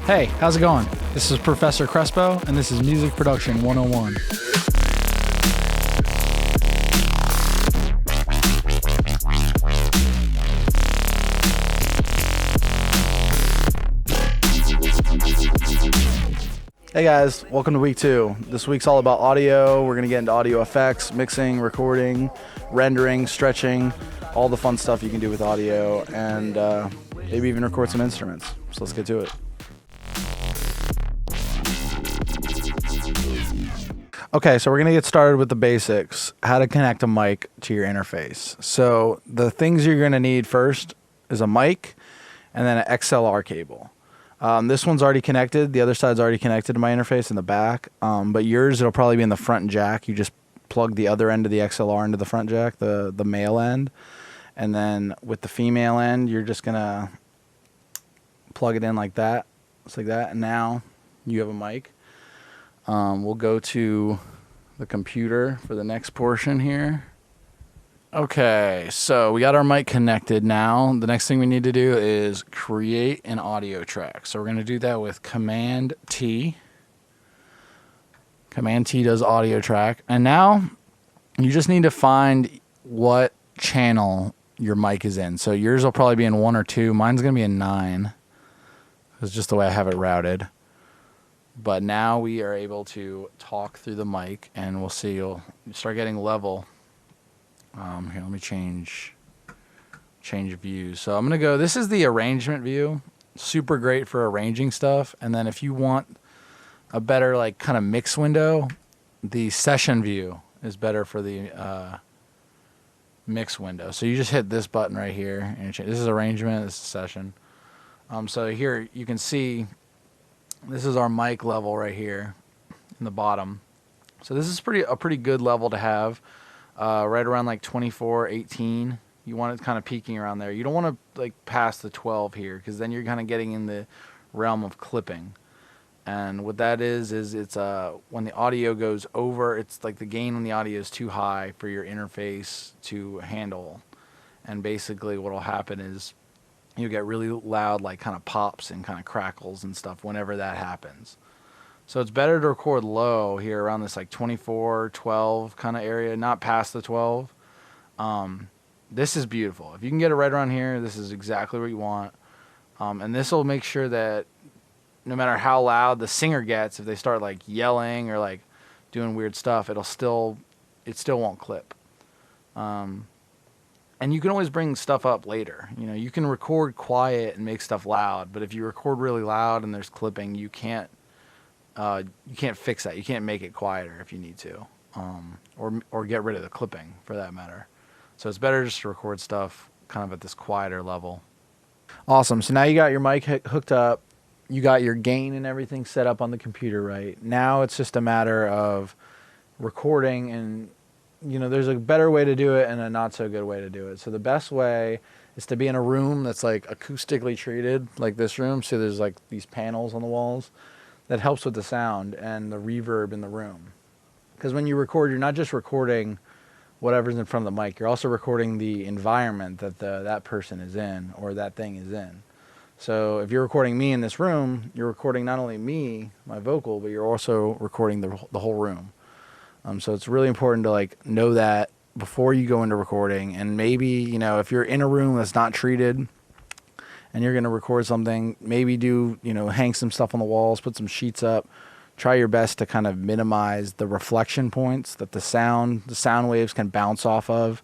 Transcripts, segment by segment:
Hey, how's it going? This is Professor Krspo, and this is Music Production 101. Hey guys, welcome to week 2. This week's all about audio. We're going to get into audio effects, mixing, recording, rendering, stretching, all the fun stuff you can do with audio, and maybe even record some instruments. So let's get to it. Okay, so we're going to get started with the basics, how to connect a mic to your interface. So the things you're going to need first is a mic and then an XLR cable. This one's already connected. The other side's already connected to my interface in the back. But yours, it'll probably be in the front jack. You just plug the other end of the XLR into the front jack, the male end. And then with the female end, you're just going to plug it in like that. Just like that. And now you have a mic. We'll go to the computer for the next portion here. Okay, so we got our mic connected now. The next thing we need to do is create an audio track. So we're going to do that with Command T. Command T does audio track. And now you just need to find what channel your mic is in. So yours will probably be in 1 or 2. Mine's going to be in 9. It's just the way I have it routed. But now we are able to talk through the mic, and we'll see. You'll start getting level. Here, let me change views. So I'm going to go, this is the arrangement view. Super great for arranging stuff. And then if you want a better like kind of mix window, the session view is better for the mix window. So you just hit this button right here. And this is arrangement, this is session. So here you can see this is our mic level right here in the bottom. So this is a pretty good level to have. Right around like 24, 18. You want it kind of peaking around there. You don't want to like pass the 12 here, because then you're kind of getting in the realm of clipping. And what that is it's when the audio goes over, it's like the gain on the audio is too high for your interface to handle. And basically what will happen is you get really loud like kind of pops and kind of crackles and stuff whenever that happens. So it's better to record low here around this like 24, 12 kind of area, not past the 12. This is beautiful. If you can get it right around here, this is exactly what you want. And this will make sure that no matter how loud the singer gets, if they start like yelling or like doing weird stuff, it still won't clip. And you can always bring stuff up later. You know, you can record quiet and make stuff loud, but if you record really loud and there's clipping, you can't fix that. You can't make it quieter if you need to, or get rid of the clipping for that matter. So it's better just to record stuff kind of at this quieter level. Awesome. So now you got your mic hooked up. You got your gain and everything set up on the computer, right? Now it's just a matter of recording, and you know there's a better way to do it and a not so good way to do it. So the best way is to be in a room that's like acoustically treated, like this room. So there's like these panels on the walls. That helps with the sound and the reverb in the room. Because when you record, you're not just recording whatever's in front of the mic, you're also recording the environment that that person is in or that thing is in. So if you're recording me in this room, you're recording not only me, my vocal, but you're also recording the whole room. So it's really important to like know that before you go into recording. And maybe, you know, if you're in a room that's not treated, and you're going to record something, maybe hang some stuff on the walls, put some sheets up, try your best to kind of minimize the reflection points that the sound waves can bounce off of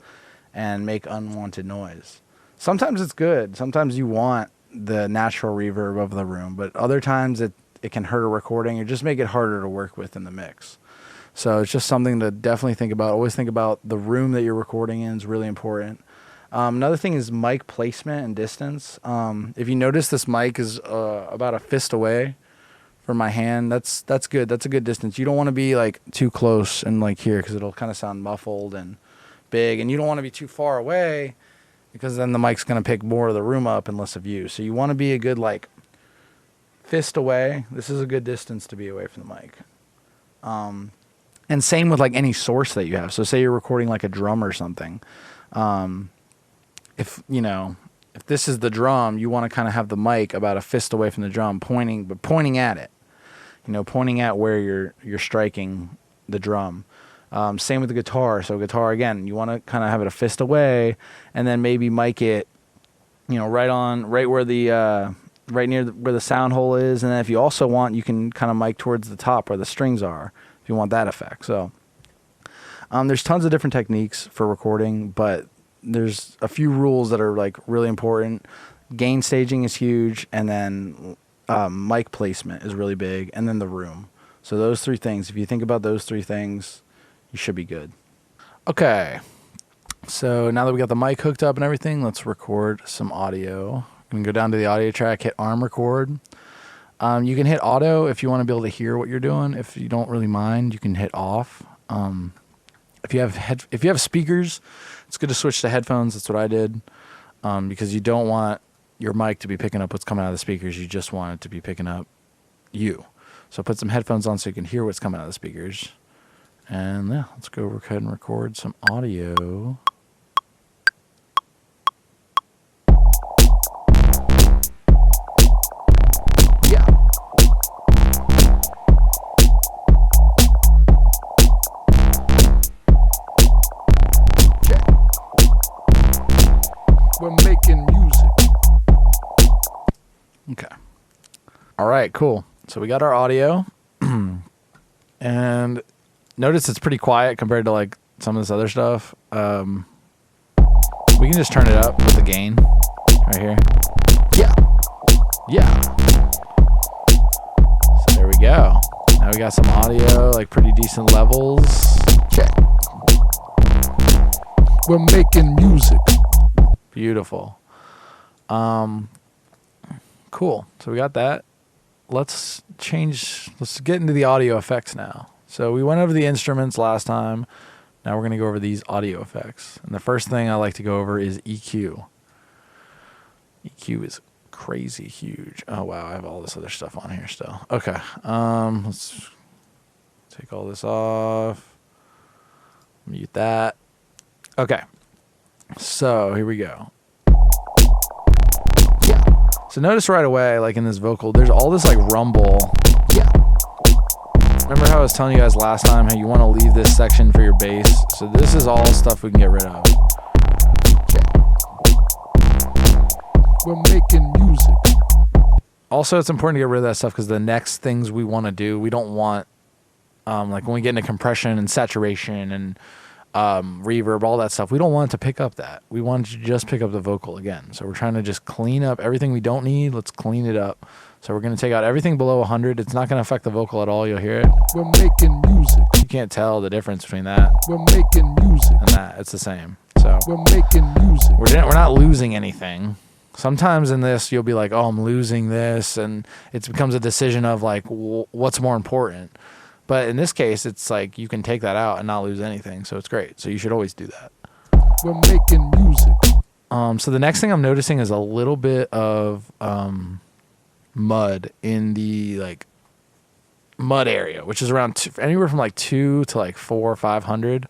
and make unwanted noise. Sometimes it's good. Sometimes you want the natural reverb of the room, but other times it can hurt a recording or just make it harder to work with in the mix. So it's just something to definitely think about. Always think about the room that you're recording in is really important. Another thing is mic placement and distance. If you notice, this mic is about a fist away from my hand. That's good. That's a good distance. You don't want to be like too close and like here, because it'll kind of sound muffled and big. And you don't want to be too far away, because then the mic's going to pick more of the room up and less of you. So you want to be a good like fist away. This is a good distance to be away from the mic. And same with like any source that you have. So say you're recording like a drum or something. If, you know, if this is the drum, you want to kind of have the mic about a fist away from the drum, pointing at it. You know, pointing at where you're striking the drum. Same with the guitar. So guitar, again, you want to kind of have it a fist away, and then maybe mic it, you know, right where the right near where the sound hole is. And then if you also want, you can kind of mic towards the top where the strings are if you want that effect. So there's tons of different techniques for recording, but there's a few rules that are like really important. Gain staging is huge, and then mic placement is really big, and then the room. So those three things, if you think about those three things, you should be good. Okay, so now that we got the mic hooked up and everything, let's record some audio. You can go down to the audio track, hit arm record. You can hit auto if you want to be able to hear what you're doing. If you don't really mind, you can hit off. If you have speakers, it's good to switch to headphones. That's what I did, because you don't want your mic to be picking up what's coming out of the speakers. You just want it to be picking up you. So put some headphones on so you can hear what's coming out of the speakers. And yeah, let's go ahead and record some audio. Yeah. Okay. We're making music. Okay. All right, cool. So we got our audio. And notice it's pretty quiet compared to like some of this other stuff. We can just turn it up with the gain right here. Yeah. Yeah. So there we go. Now we got some audio, like pretty decent levels. Okay. We're making music. Beautiful. Cool. So we got that. Let's get into the audio effects now. So we went over the instruments last time. Now we're going to go over these audio effects. And the first thing I like to go over is EQ. EQ is crazy huge. Oh, wow. I have all this other stuff on here still. Okay. Let's take all this off. Mute that. Okay. So here we go. Yeah. So notice right away, like in this vocal, there's all this like rumble. Yeah. Remember how I was telling you guys last time how you want to leave this section for your bass? So this is all stuff we can get rid of. Okay. We're making music. Also, it's important to get rid of that stuff because the next things we want to do, we don't want, like when we get into compression and saturation and reverb, all that stuff, we don't want it to pick up that. We want it to just pick up the vocal again. So we're trying to just clean up everything we don't need. Let's clean it up. So we're going to take out everything below 100. It's not going to affect the vocal at all. You'll hear it. We're making music. You can't tell the difference between that. We're making music. And that. It's the same. So we're making music. We're not losing anything. Sometimes in this, you'll be like, oh, I'm losing this. And it becomes a decision of like, what's more important? But in this case, it's like you can take that out and not lose anything. So it's great. So you should always do that. We're making music. So the next thing I'm noticing is a little bit of mud in the like mud area, which is around anywhere from like 2 to like 400 or 500.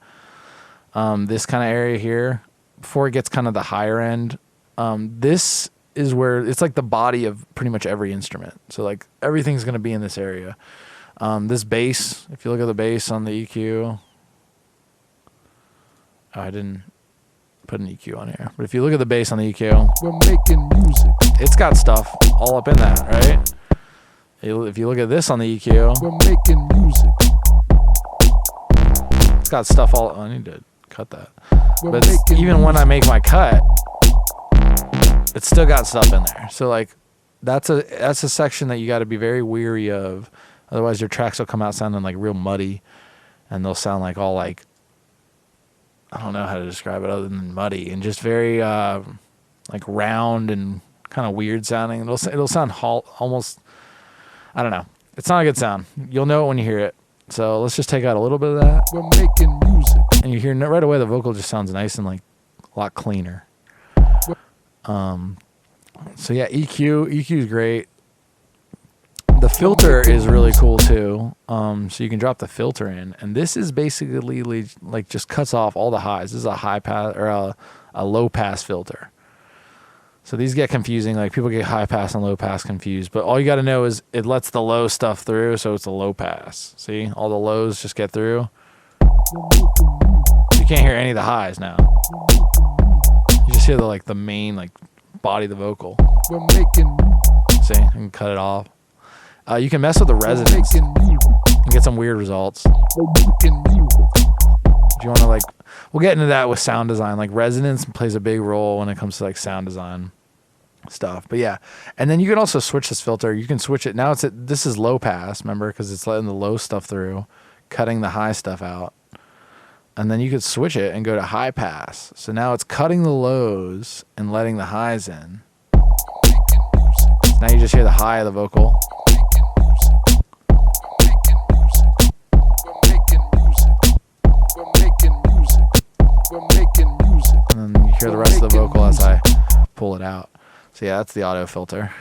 This kind of area here, before it gets kind of the higher end. This is where it's like the body of pretty much every instrument. So like everything's going to be in this area. This bass, if you look at the bass on the EQ, I didn't put an EQ on here, but if you look at the bass on the EQ, we're making music. It's got stuff all up in that, right? If you look at this on the EQ, we're making music. It's got stuff all. Oh, I need to cut that. But even when I make my cut, it's still got stuff in there. So like, that's a section that you got to be very weary of. Otherwise, your tracks will come out sounding like real muddy, and they'll sound like all like, I don't know how to describe it other than muddy, and just very like round and kind of weird sounding. It'll sound almost, I don't know. It's not a good sound. You'll know it when you hear it. So let's just take out a little bit of that. We're making music, and you hear right away the vocal just sounds nice and like a lot cleaner. So yeah, EQ is great. The filter is really cool too. So you can drop the filter in, and this is basically like just cuts off all the highs. This is a high pass or a low pass filter. So these get confusing. Like people get high pass and low pass confused. But all you got to know is it lets the low stuff through, so it's a low pass. See, all the lows just get through. You can't hear any of the highs now. You just hear the main body of the vocal. See, you can cut it off. You can mess with the resonance and get some weird results. If you want to we'll get into that with sound design. Like resonance plays a big role when it comes to sound design stuff. But yeah, and then you can also switch this filter. You can switch it now. This is low pass, remember, because it's letting the low stuff through, cutting the high stuff out. And then you could switch it and go to high pass. So now it's cutting the lows and letting the highs in. Now you just hear the high of the vocal. And then you hear the rest of the vocal as I pull it out. So yeah, that's the auto filter.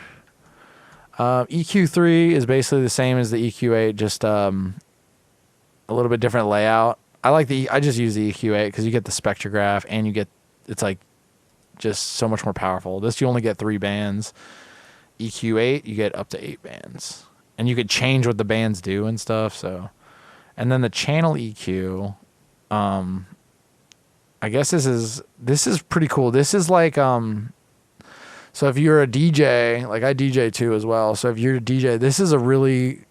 EQ3 is basically the same as the EQ8, just a little bit different layout. I just use the EQ8 because you get the spectrograph and it's just so much more powerful. This you only get 3 bands. EQ8 you get up to 8 bands, and you could change what the bands do and stuff. So, and then the channel EQ, I guess this is pretty cool. This is so if you're a DJ, like I DJ too as well. So if you're a DJ, this is a really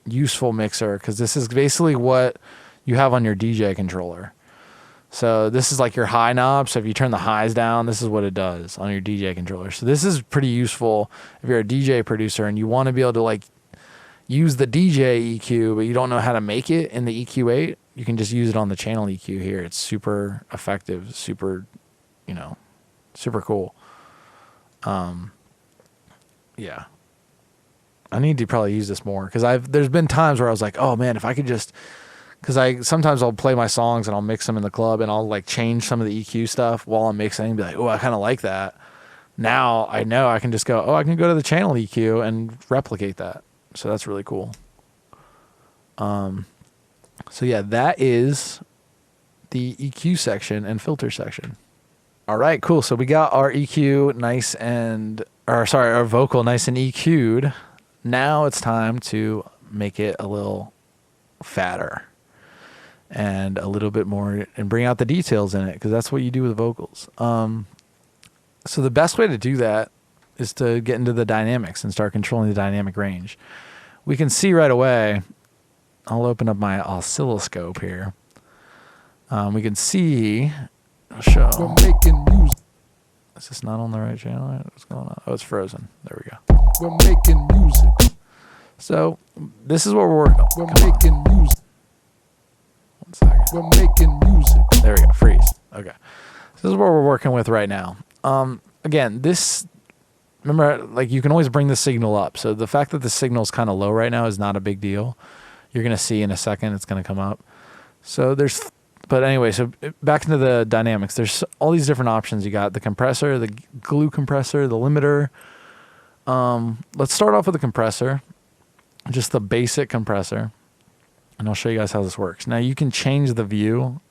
useful mixer because this is basically what you have on your DJ controller. So this is like your high knob. So if you turn the highs down, this is what it does on your DJ controller. So this is pretty useful if you're a DJ producer and you want to be able to use the DJ EQ, but you don't know how to make it in the EQ8. You can just use it on the channel EQ here. It's super effective, super cool. Yeah. I need to probably use this more because there's been times where I was like, oh man, if I could just, because sometimes I'll play my songs and I'll mix them in the club and I'll change some of the EQ stuff while I'm mixing and be like, oh, I kind of like that. Now I know I can just go, I can go to the channel EQ and replicate that. So that's really cool. So yeah, that is the EQ section and filter section. All right, cool. So we got our EQ our vocal nice and EQ'd. Now it's time to make it a little fatter and a little bit more and bring out the details in it because that's what you do with vocals. So the best way to do that is to get into the dynamics and start controlling the dynamic range. We can see right away, I'll open up my oscilloscope here. We can see, I'll show. We're making music. Is this not on the right channel? What's going on? Oh, it's frozen. There we go. We're making music. So this is what we're working on. We're making music. 1 second. We're making music. There we go. Freeze. Okay. So this is what we're working with right now. Again, remember, you can always bring the signal up. So the fact that the signal is kind of low right now is not a big deal. You're going to see in a second it's going to come up. But anyway, so back into the dynamics. There's all these different options. You got the compressor, the glue compressor, the limiter. Let's start off with the compressor, just the basic compressor. And I'll show you guys how this works. Now you can change the view.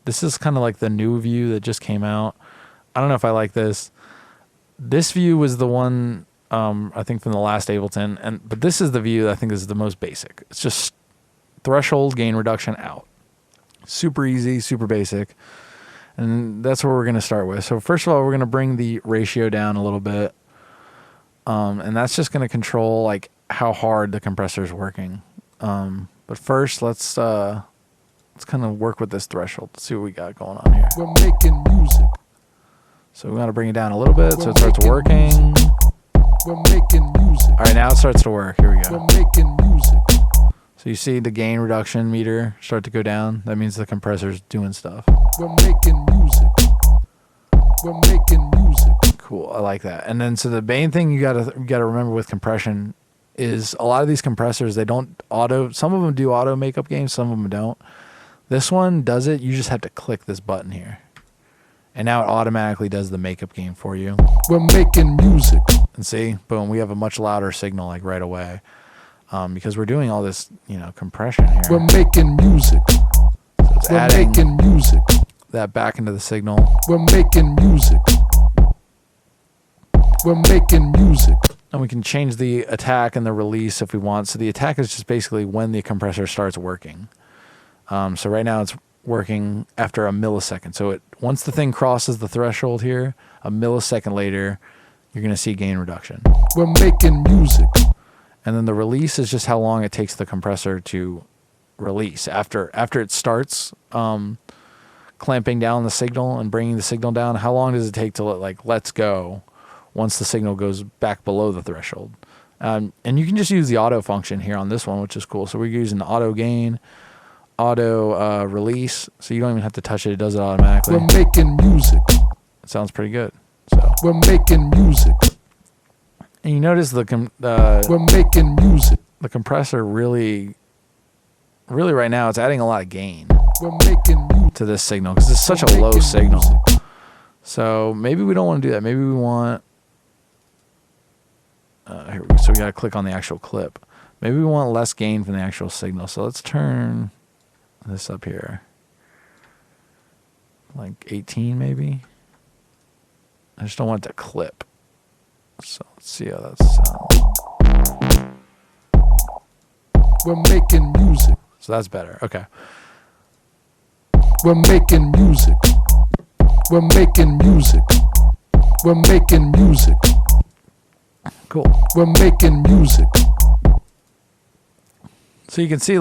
This is kind of like the new view that just came out. I don't know if I like this. This view was the one, I think from the last Ableton, but this is the view that I think is the most basic. It's just threshold, gain reduction, out. Super easy, super basic. And that's what we're going to start with. So first of all, we're going to bring the ratio down a little bit. And that's just going to control how hard the compressor is working. But first, let's kind of work with this threshold. Let's see what we got going on here. We're making music. So we want to bring it down a little bit so it starts working. We're making music. All right, now it starts to work. Here we go. We're making music. So you see the gain reduction meter start to go down. That means the compressor's doing stuff. We're making music. We're making music. Cool, I like that. And then so the main thing you gotta remember with compression is a lot of these compressors, they don't auto. Some of them do auto makeup gain, some of them don't. This one does it. You just have to click this button here, and now it automatically does the makeup gain for you. We're making music. And see, boom, we have a much louder signal right away. Because we're doing all this, compression here. We're making music. So it's adding music. That back into the signal. We're making music. We're making music. And we can change the attack and the release if we want. So the attack is just basically when the compressor starts working. So right now it's working after a millisecond. So once the thing crosses the threshold here, a millisecond later, you're going to see gain reduction. We're making music. And then the release is just how long it takes the compressor to release. After it starts clamping down the signal and bringing the signal down, how long does it take till it lets go once the signal goes back below the threshold? And you can just use the auto function here on this one, which is cool. So we're using auto gain, auto release, so you don't even have to touch it. It does it automatically. We're making music. It sounds pretty good. So we're making music. And you notice we're making music. The compressor really right now it's adding a lot of gain we're making music to this signal because it's such a low signal. So maybe we don't want to do that. Maybe we want here we go. So we got to click on the actual clip. Maybe we want less gain from the actual signal. So let's turn this up here, like 18 maybe. I just don't want it to clip. So let's see how that sounds. We're making music. So that's better. Okay. We're making music. We're making music. We're making music. Cool. We're making music. So you can see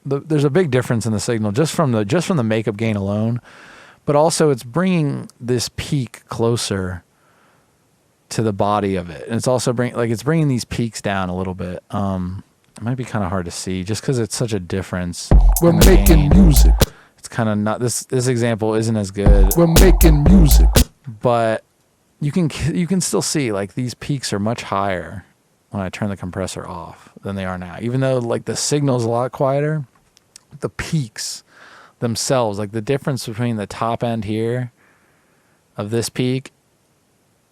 there's a big difference in the signal just from the makeup gain alone, but also it's bringing this peak closer to the body of it, and it's also bringing these peaks down a little bit. It might be kind of hard to see just because it's such a difference. We're making music. It's kind of not this example isn't as good. We're making music, but you can still see these peaks are much higher when I turn the compressor off than they are now. Even though the signal's a lot quieter, the peaks themselves, the difference between the top end here of this peak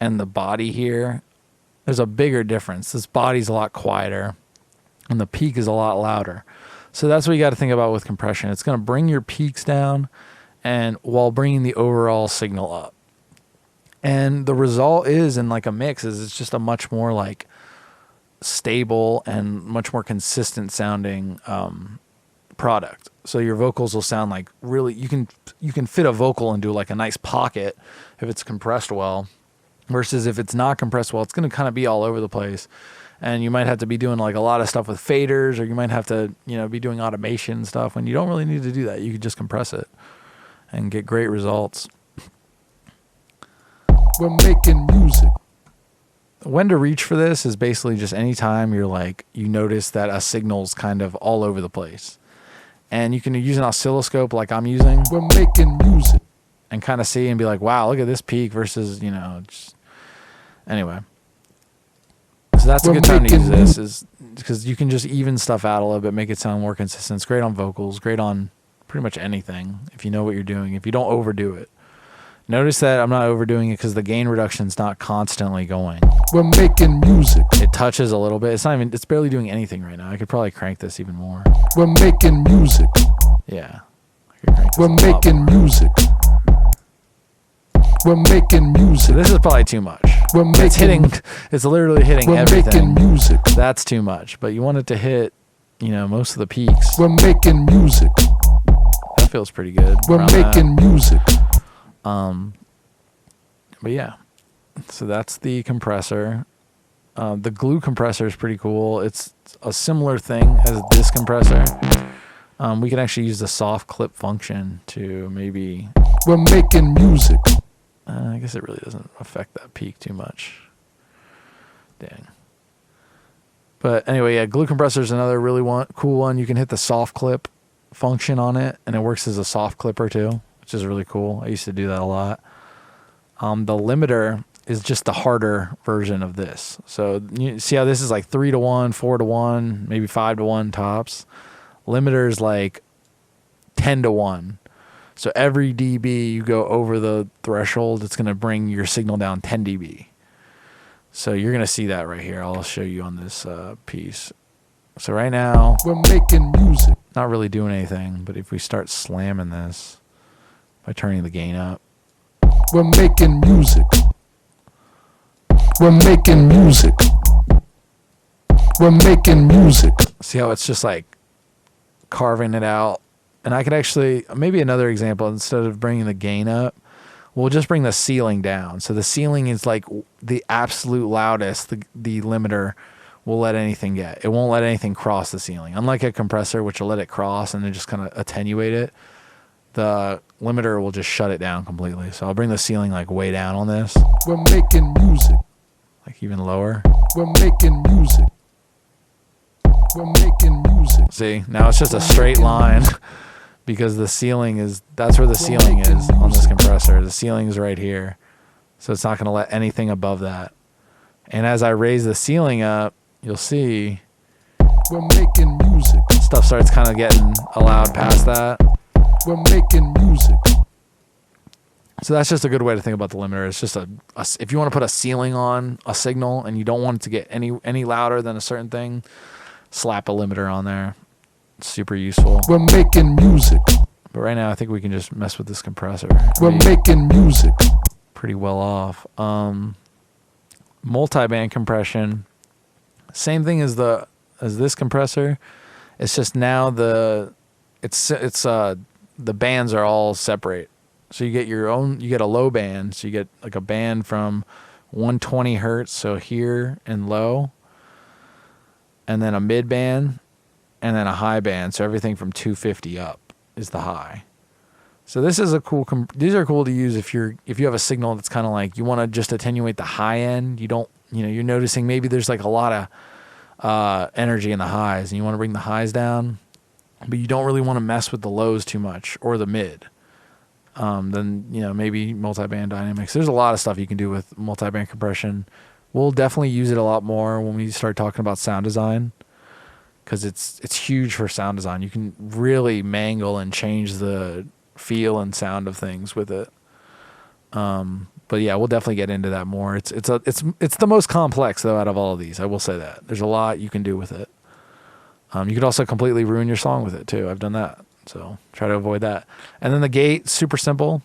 and the body here, there's a bigger difference. This body's a lot quieter and the peak is a lot louder. So that's what you got to think about with compression. It's going to bring your peaks down and while bringing the overall signal up. And the result is in a mix is it's just a much more stable and much more consistent sounding product. So your vocals will sound really, you can fit a vocal into a nice pocket if it's compressed well, versus if it's not compressed well, it's going to kind of be all over the place. And you might have to be doing a lot of stuff with faders, or you might have to, be doing automation stuff when you don't really need to do that. You could just compress it and get great results. We're making music. When to reach for this is basically just anytime you're you notice that a signal's kind of all over the place. And you can use an oscilloscope like I'm using. We're making music. And kind of see and be wow, look at this peak versus, just... Anyway. So that's a good time to use this, is because you can just even stuff out a little bit, make it sound more consistent. It's great on vocals, great on pretty much anything if you know what you're doing, if you don't overdo it. Notice that I'm not overdoing it because the gain reduction's not constantly going. We're making music. It touches a little bit. It's barely doing anything right now. I could probably crank this even more. We're making music. Yeah. We're making music. We're making music. So this is probably too much. It's literally hitting everything. We're making music. That's too much. But you want it to hit, most of the peaks. We're making music. That feels pretty good. We're making music. But yeah, so that's the compressor. The glue compressor is pretty cool. It's a similar thing as this compressor. We can actually use the soft clip function to maybe... We're making music. I guess it really doesn't affect that peak too much. Dang. But anyway, yeah, glue compressor is another really cool one. You can hit the soft clip function on it, and it works as a soft clipper too, which is really cool. I used to do that a lot. The limiter is just the harder version of this. So you see how this is 3-to-1, 4-to-1, maybe 5-to-1 tops. Limiter is 10-to-1. So every dB you go over the threshold, it's going to bring your signal down 10 dB. So you're going to see that right here. I'll show you on this piece. So right now, we're making music. Not really doing anything, but if we start slamming this by turning the gain up, we're making music. We're making music. We're making music. See how it's just like carving it out? And I could actually, maybe another example, instead of bringing the gain up, we'll just bring the ceiling down. So the ceiling is like the absolute loudest the limiter will let anything get. It won't let anything cross the ceiling. Unlike a compressor, which will let it cross and then just kind of attenuate it, the limiter will just shut it down completely. So I'll bring the ceiling like way down on this. We're making music. Like even lower. We're making music. We're making music. See, now it's just a straight line because the ceiling is, that's where the ceiling is on this compressor. The ceiling is right here. So it's not going to let anything above that. And as I raise the ceiling up, you'll see we're making music. Stuff starts kind of getting allowed past that. We're making music. So that's just a good way to think about the limiter. It's just if you want to put a ceiling on a signal and you don't want it to get any louder than a certain thing, slap a limiter on there. It's super useful. We're making music. But right now I think we can just mess with this compressor. We're making music. Pretty well off. Multiband compression. Same thing as this compressor. It's just now the bands are all separate. So you get you get a low band. So you get like a band from 120 hertz, so here and low, and then a mid band, and then a high band. So everything from 250 up is the high. So this is a cool. These are cool to use if you have a signal that's kind of like you want to just attenuate the high end. You're noticing maybe there's like a lot of energy in the highs, and you want to bring the highs down, but you don't really want to mess with the lows too much or the mid. Then maybe multiband dynamics. There's a lot of stuff you can do with multiband compression. We'll definitely use it a lot more when we start talking about sound design, because it's huge for sound design. You can really mangle and change the feel and sound of things with it. But yeah, we'll definitely get into that more. It's the most complex though out of all of these. I will say that there's a lot you can do with it. You could also completely ruin your song with it too. I've done that. So try to avoid that. And then the gate, super simple.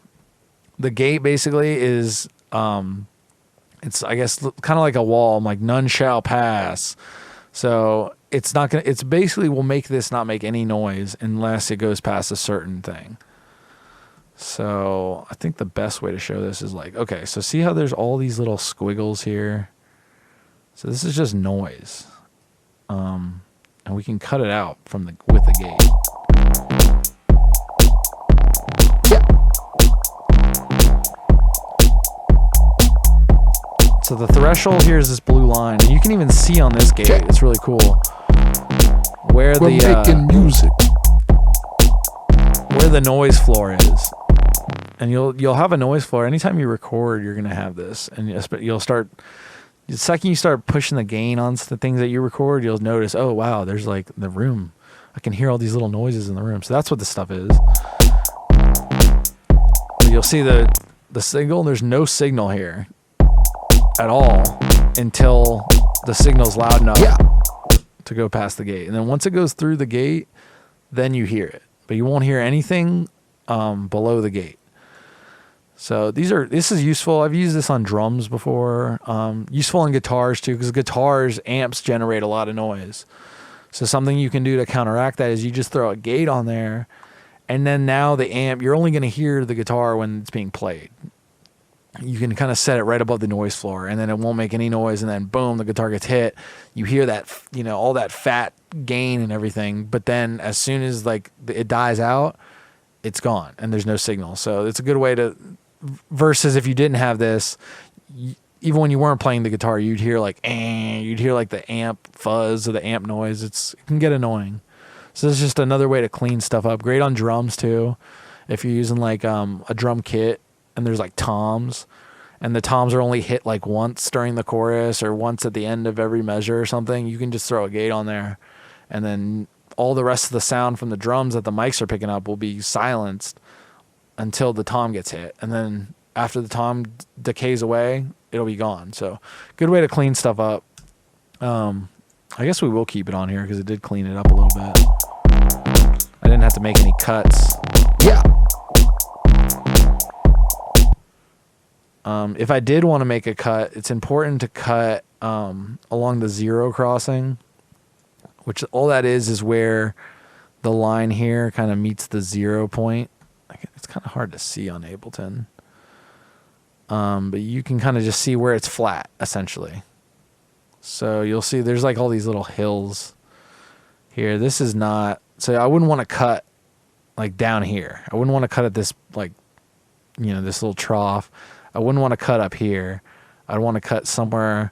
The gate basically is, it's I guess kind of like a wall, like none shall pass. So it's basically will make this not make any noise unless it goes past a certain thing. So I think the best way to show this is like, okay, so see how there's all these little squiggles here. So this is just noise. And we can cut it out with the gate. So the threshold here is this blue line, and you can even see on this gate. It's really cool where we're making music. Where the noise floor is, and you'll have a noise floor anytime you record. You're gonna have this, and you'll start. The second you start pushing the gain on the things that you record, you'll notice, oh wow, there's like the room. I can hear all these little noises in the room. So that's what this stuff is. But you'll see the signal. There's no signal here at all until the signal's loud enough to go past the gate. And then once it goes through the gate, then you hear it. But you won't hear anything below the gate. So this is useful. I've used this on drums before. Useful on guitars too, because guitars, amps generate a lot of noise. So something you can do to counteract that is you just throw a gate on there, and then now the amp, you're only going to hear the guitar when it's being played. You can kind of set it right above the noise floor, and then it won't make any noise, and then boom, the guitar gets hit. You hear that, all that fat gain and everything, but then as soon as like it dies out, it's gone, and there's no signal. So it's a good way to, versus if you didn't have this, even when you weren't playing the guitar, you'd hear like the amp fuzz or the amp noise. It can get annoying. So it's just another way to clean stuff up. Great on drums too. If you're using like a drum kit and there's like toms, and the toms are only hit like once during the chorus or once at the end of every measure or something, you can just throw a gate on there, and then all the rest of the sound from the drums that the mics are picking up will be silenced until the tom gets hit. And then after the tom decays away, it'll be gone. So good way to clean stuff up. I guess we will keep it on here because it did clean it up a little bit. I didn't have to make any cuts. Yeah. If I did want to make a cut, it's important to cut along the zero crossing, which all that is where the line here kind of meets the 0 point. It's kind of hard to see on Ableton. But you can kind of just see where it's flat, essentially. So you'll see there's like all these little hills here. This is not, so I wouldn't want to cut like down here. I wouldn't want to cut at this, like, you know, this little trough. I wouldn't want to cut up here. I'd want to cut somewhere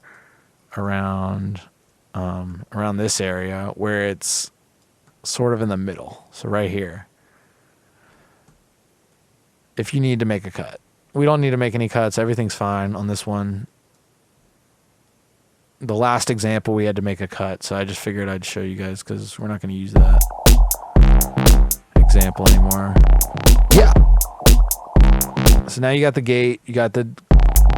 around, around this area where it's sort of in the middle. So right here. If you need to make a cut. We don't need to make any cuts. Everything's fine on this one. The last example we had to make a cut, so I just figured I'd show you guys because we're not going to use that example anymore. Yeah. So now you got the gate, you got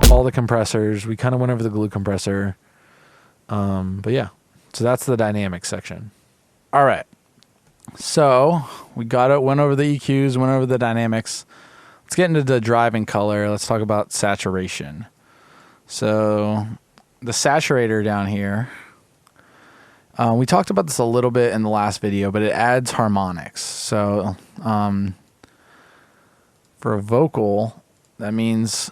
all the compressors. We kind of went over the glue compressor. But yeah, so that's the dynamics section. All right. So we got it, went over the EQs, went over the dynamics. Let's get into the driving color. Let's talk about saturation. So the saturator down here, we talked about this a little bit in the last video, but it adds harmonics. So for a vocal, that means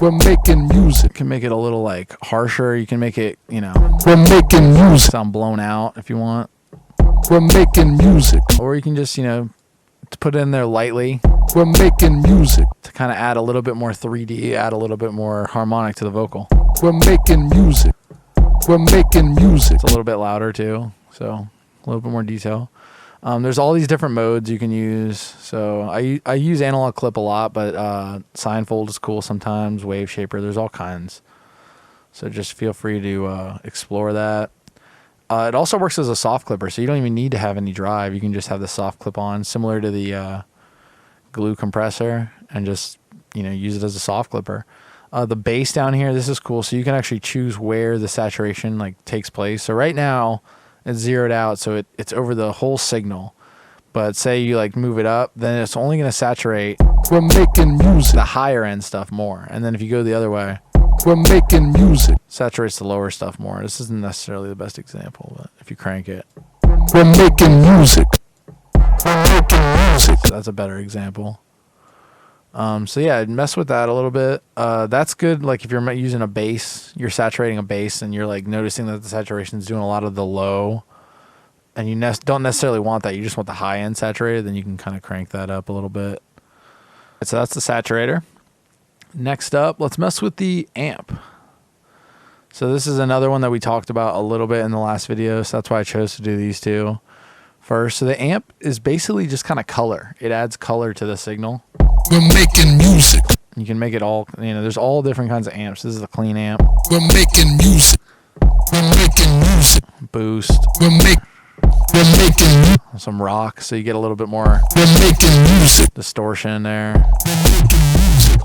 we're making music. You can make it a little like harsher. You can make it, you know, we're making music. Sound blown out if you want. We're making music. Or you can just, you know, to put it in there lightly. We're making music. To kind of add a little bit more 3D, add a little bit more harmonic to the vocal. We're making music. We're making music. It's a little bit louder too, so a little bit more detail. There's all these different modes you can use. So I use analog clip a lot, but Signfold is cool sometimes, Wave Shaper, there's all kinds. So just feel free to explore that. It also works as a soft clipper, so you don't even need to have any drive. You can just have the soft clip on, similar to the glue compressor, and just, you know, use it as a soft clipper. The bass down here, this is cool. So you can actually choose where the saturation like takes place. So right now it's zeroed out, so it's over the whole signal. But say you like move it up, then it's only going to saturate we're making music, the higher end stuff more. And then if you go the other way, we're making music, saturates the lower stuff more. This isn't necessarily the best example, but if you crank it, we're making music. We're making music. So that's a better example. So yeah, mess with that a little bit. That's good. Like if you're using a bass, you're saturating a bass and you're like noticing that the saturation is doing a lot of the low, and you don't necessarily want that. You just want the high end saturated. Then you can kind of crank that up a little bit. So that's the saturator. Next up, let's mess with the amp. So this is another one that we talked about a little bit in the last video. So that's why I chose to do these two first. So the amp is basically just kind of color. It adds color to the signal. We're making music. You can make it all, you know, there's all different kinds of amps. This is a clean amp. We're making music. We're making music. Boost. We're making music. Some rock, so you get a little bit more we're making music. Distortion there.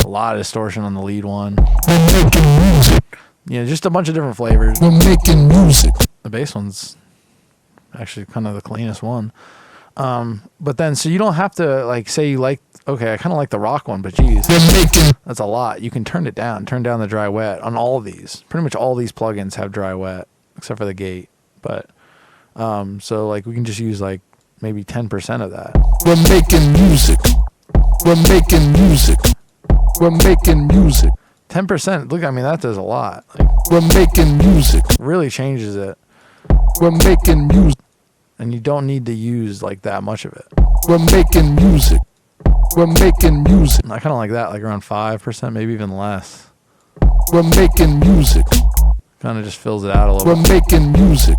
A lot of distortion on the lead one. We're making music. You know, just a bunch of different flavors. We're making music. The bass one's actually kind of the cleanest one. But then, so you don't have to, like, say you like, okay, I kind of like the rock one, but geez, that's a lot. You can turn it down, turn down the dry wet on all of these. Pretty much all these plugins have dry wet, except for the gate. But, so like we can just use like maybe 10% of that. We're making music. We're making music. We're making music. 10%, look, I mean, that does a lot. Like, we're making music. Really changes it. We're making music. And you don't need to use like that much of it. We're making music. We're making music. I kind of like that, like around 5%, maybe even less. We're making music. Kind of just fills it out a little We're making music.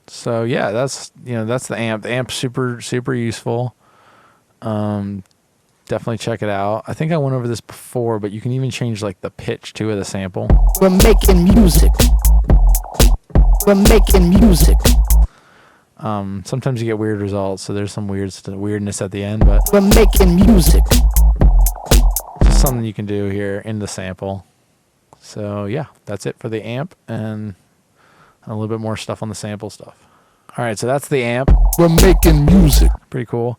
So yeah, that's, you know, that's the amp. The amp's super, super useful. Definitely check it out. I think I went over this before, but you can even change like the pitch too of the sample. We're making music. We're making music. Sometimes you get weird results, so there's some weirdness at the end, but we're making music. Just something you can do here in the sample. So yeah, that's it for the amp, and a little bit more stuff on the sample stuff. All right, so that's the amp. We're making music. Pretty cool.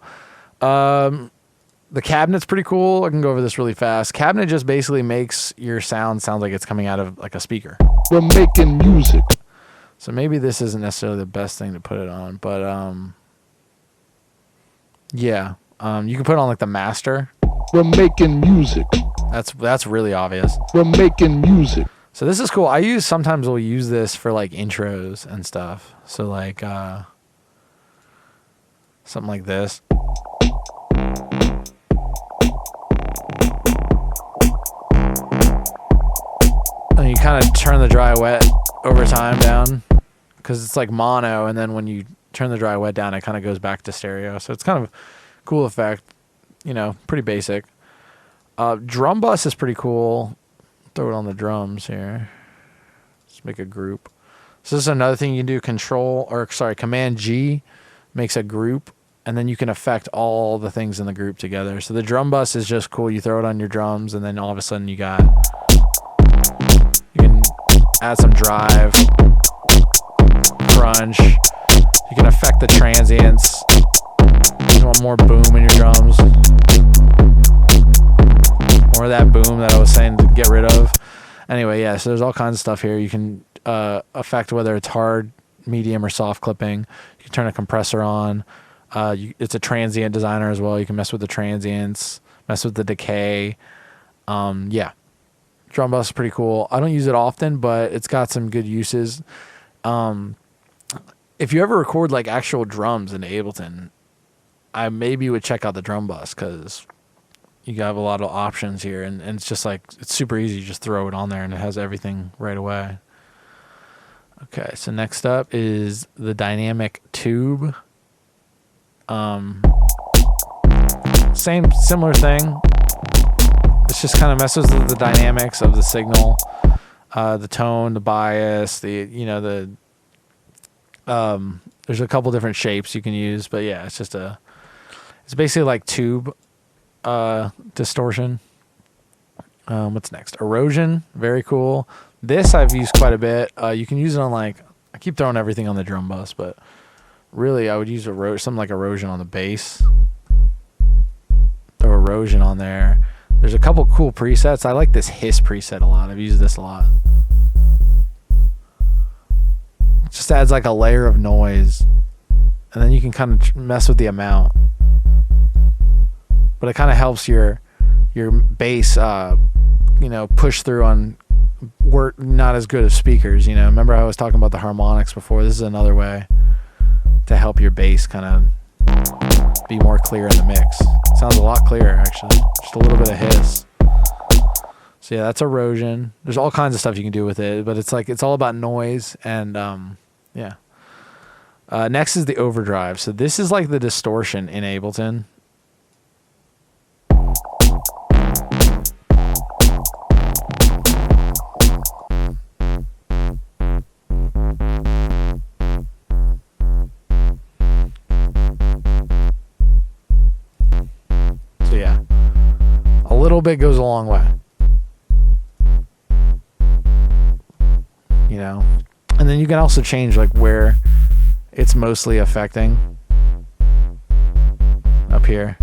The cabinet's pretty cool. I can go over this really fast. Cabinet just basically makes your sound sound like it's coming out of like a speaker. We're making music. So maybe this isn't necessarily the best thing to put it on, but yeah, you can put it on like the master. We're making music. That's really obvious. We're making music. So this is cool. Sometimes we'll use this for like intros and stuff. So like something like this. And you kind of turn the dry wet over time down because it's like mono, and then when you turn the dry wet down, it kind of goes back to stereo. So it's kind of a cool effect, you know, pretty basic. Drum bus is pretty cool. Throw it on the drums here. Let's make a group. So this is another thing you can do. Command G makes a group, and then you can affect all the things in the group together. So the drum bus is just cool. You throw it on your drums, and then all of a sudden you can add some drive, crunch. You can affect the transients. You want more boom in your drums. More of that boom that I was saying to get rid of. Anyway, yeah, so there's all kinds of stuff here. You can affect whether it's hard, medium, or soft clipping. You can turn a compressor on. It's a transient designer as well. You can mess with the transients, mess with the decay. Yeah. Drum bus is pretty cool. I don't use it often, but it's got some good uses. If you ever record like actual drums in Ableton, I maybe would check out the drum bus because you have a lot of options here, and it's just like it's super easy. You just throw it on there and it has everything right away. Okay, so next up is the dynamic tube. Similar thing. This just kind of messes with the dynamics of the signal, the tone, the bias, there's a couple different shapes you can use, but yeah, it's basically like tube distortion. What's next? Erosion, very cool. This I've used quite a bit. You can use it on I keep throwing everything on the drum bus, but really I would use something like erosion on the bass. Throw erosion on there. There's a couple cool presets. I like this hiss preset a lot. I've used this a lot. It just adds like a layer of noise, and then you can kind of mess with the amount. But it kind of helps your bass, push through on work not as good as speakers. Remember I was talking about the harmonics before. This is another way to help your bass kind of be more clear in the mix. Sounds a lot clearer actually. Just a little bit of hiss. So yeah, that's erosion. There's all kinds of stuff you can do with it, but it's all about noise and yeah. Next is the overdrive. So this is like the distortion in Ableton. So yeah, a little bit goes a long way. And then you can also change like where it's mostly affecting. Up here,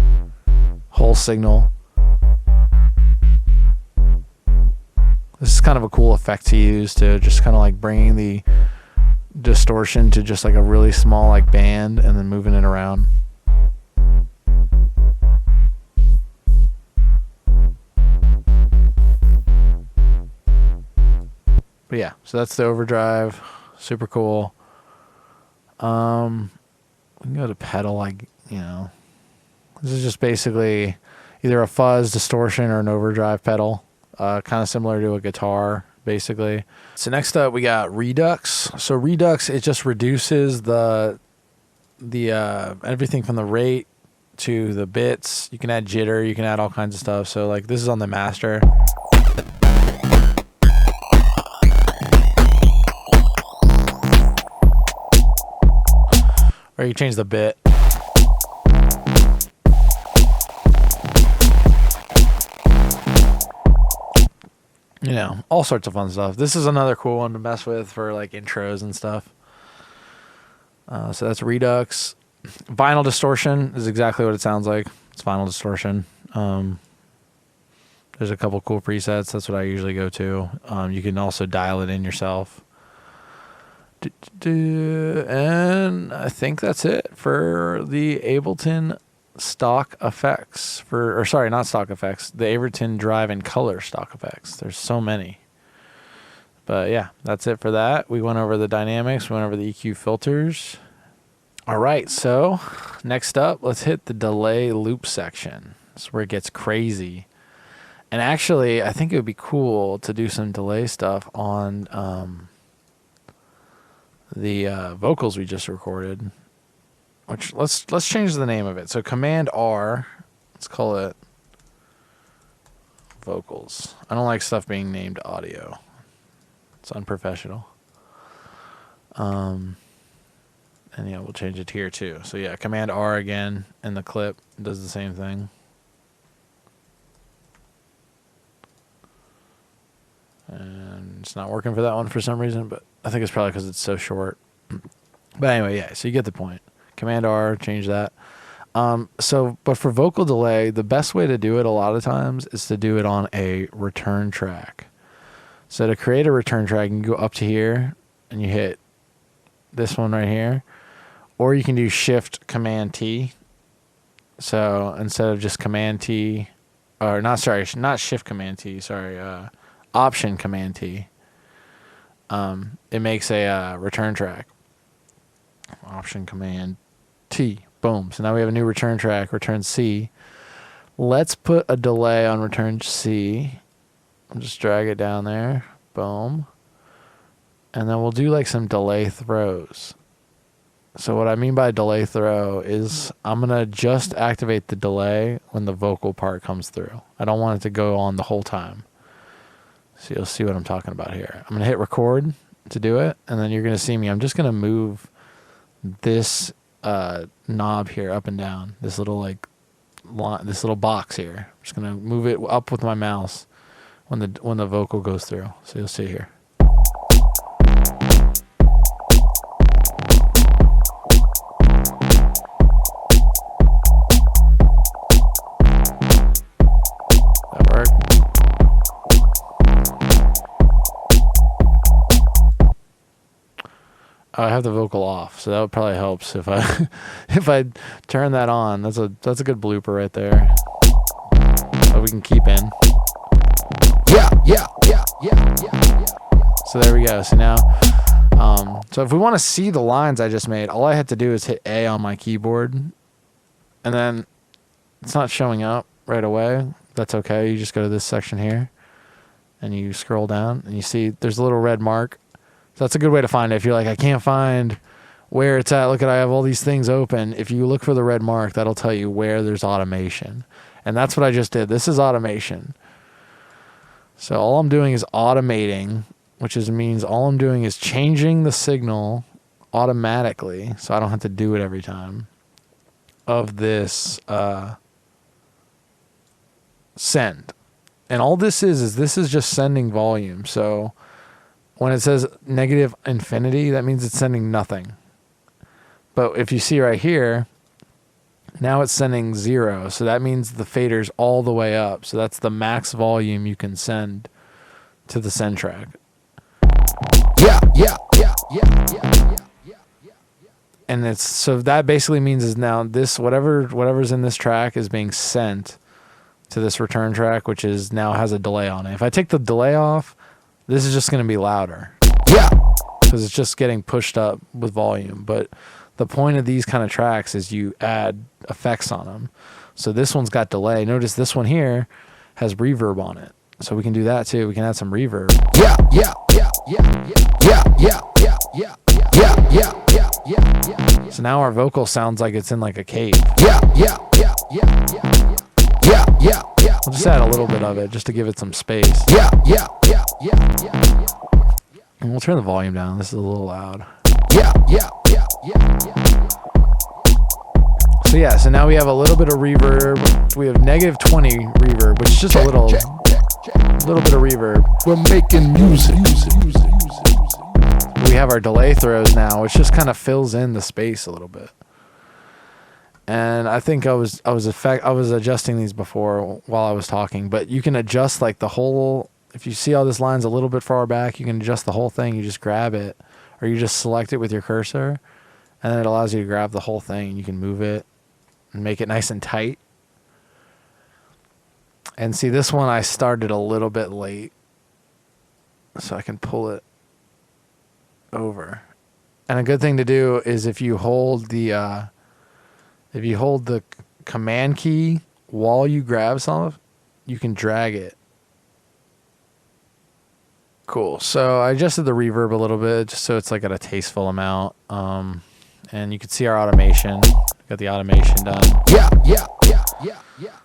whole signal. This is kind of a cool effect to use to just kind of like bringing the distortion to just like a really small like band and then moving it around. But yeah, so that's the overdrive. Super cool. We can go to pedal, this is just basically either a fuzz, distortion, or an overdrive pedal. Kind of similar to a guitar, basically. So next up we got Redux. So Redux, it just reduces the everything from the rate to the bits. You can add jitter, you can add all kinds of stuff. So like this is on the master. Or you change the bit. All sorts of fun stuff. This is another cool one to mess with for like intros and stuff. So that's Redux. Vinyl distortion is exactly what it sounds like. It's Final Distortion. There's a couple cool presets. That's what I usually go to. You can also dial it in yourself. And I think that's it for the Ableton stock effects. Sorry, not stock effects. The Ableton Drive and Color stock effects. There's so many. But yeah, that's it for that. We went over the dynamics. We went over the EQ filters. All right, so next up, let's hit the delay loop section. That's where it gets crazy. And actually, I think it would be cool to do some delay stuff on the vocals we just recorded. Which let's change the name of it. So Command R, let's call it vocals. I don't like stuff being named audio. It's unprofessional. And yeah, we'll change it here too. So yeah, Command R again in the clip does the same thing. And it's not working for that one for some reason, but I think it's probably because it's so short. But anyway, yeah, so you get the point. Command R, change that. But for vocal delay, the best way to do it a lot of times is to do it on a return track. So to create a return track, you can go up to here and you hit this one right here. Or you can do Shift Command T. So instead of just Command T, or not Shift Command T, Option Command T. It makes a return track. Option Command T. Boom. So now we have a new return track, return C. Let's put a delay on return C. I'll just drag it down there. Boom. And then we'll do like some delay throws. So what I mean by delay throw is I'm going to just activate the delay when the vocal part comes through. I don't want it to go on the whole time. So you'll see what I'm talking about here. I'm going to hit record to do it, and then you're going to see me. I'm just going to move this knob here up and down, this little box here. I'm just going to move it up with my mouse when the vocal goes through. So you'll see here. I have the vocal off, so that would probably helps if I turn that on. That's a good blooper right there. That we can keep in. Yeah. So there we go. So now, so if we want to see the lines I just made, all I had to do is hit A on my keyboard, and then it's not showing up right away. That's okay. You just go to this section here, and you scroll down, and you see there's a little red mark. So that's a good way to find it. If you're like, I can't find where it's at. Look at, I have all these things open. If you look for the red mark, that'll tell you where there's automation. And that's what I just did. This is automation. So all I'm doing is automating, which means all I'm doing is changing the signal automatically, so I don't have to do it every time, of this send. And all this is just sending volume. So when it says negative infinity, that means it's sending nothing. But if you see right here, now it's sending 0. So that means the fader's all the way up. So that's the max volume you can send to the send track. Yeah. And it's, so that basically means is now this, whatever's in this track is being sent to this return track, which is now has a delay on it. If I take the delay off, this is just going to be louder. Yeah. Because it's just getting pushed up with volume. But the point of these kind of tracks is you add effects on them. So this one's got delay. Notice this one here has reverb on it. So we can do that too. We can add some reverb. Yeah. So now our vocal sounds like it's in like a cave. Yeah. We'll just add a little bit of it just to give it some space. Yeah. And we'll turn the volume down. This is a little loud. So yeah, so now we have a little bit of reverb. We have negative 20 reverb, which is just a little bit of reverb. We're making music. We have our delay throws now, which just kind of fills in the space a little bit. And I think I was adjusting these before while I was talking, but you can adjust like the whole. If you see all this line's a little bit far back, you can adjust the whole thing. You just grab it, or you just select it with your cursor, and then it allows you to grab the whole thing, and you can move it and make it nice and tight. And see, this one I started a little bit late, so I can pull it over. And a good thing to do is if you hold the command key while you grab something, you can drag it. Cool. So I adjusted the reverb a little bit just so it's like at a tasteful amount. And you can see our automation. Got the automation done. Yeah.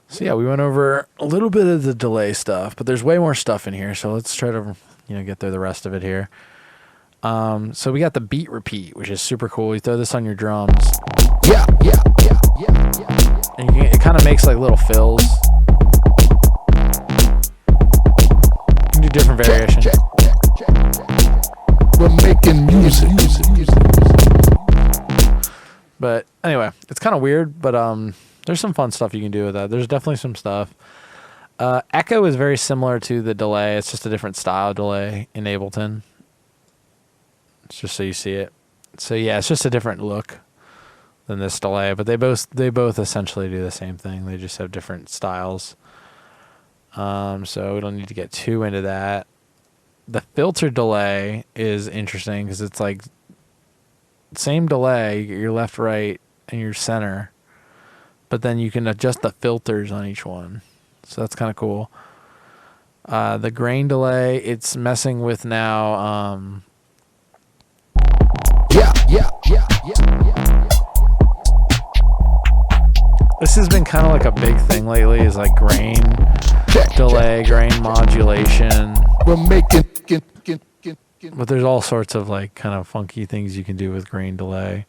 So yeah, we went over a little bit of the delay stuff, but there's way more stuff in here. So let's try to get through the rest of it here. So we got the beat repeat, which is super cool. You throw this on your drums. Yeah. And it kind of makes like little fills. You can do different variations. Check. We're making music. But anyway, it's kind of weird, but there's some fun stuff you can do with that. There's definitely some stuff. Echo is very similar to the delay. It's just a different style delay in Ableton. It's just so you see it. So yeah, it's just a different look than this delay, but they both essentially do the same thing. They just have different styles. So we don't need to get too into that. The filter delay is interesting because it's like same delay, your left, right, and your center, but then you can adjust the filters on each one. So that's kind of cool. The grain delay, it's messing with now. Yeah. This has been kind of like a big thing lately, is like grain delay, grain modulation. We're making. But there's all sorts of like kind of funky things you can do with grain delay.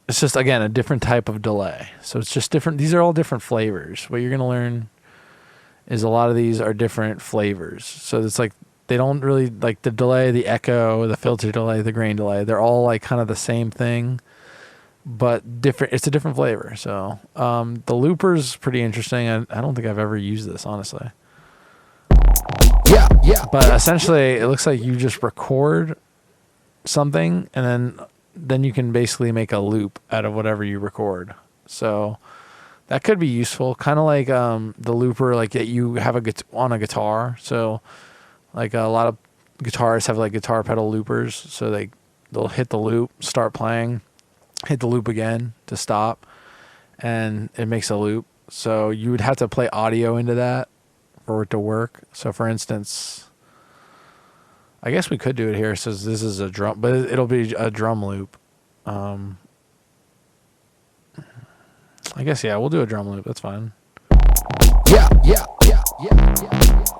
It's just, again, a different type of delay. So it's just different. These are all different flavors. What you're going to learn is a lot of these are different flavors. So it's like they don't really, like the delay, the echo, the filter delay, the grain delay, they're all like kind of the same thing, but different. It's a different flavor. So the looper's pretty interesting. I don't think I've ever used this, honestly. Yeah. But essentially, it looks like you just record something, and then you can basically make a loop out of whatever you record. So that could be useful, kind of like the looper like that you have on a guitar. So like a lot of guitarists have like guitar pedal loopers, so they'll hit the loop, start playing, hit the loop again to stop, and it makes a loop. So you would have to play audio into that for it to work. So for instance, I guess we could do it here. So this is a drum, but it'll be a drum loop. I guess, yeah, we'll do a drum loop. That's fine. Yeah.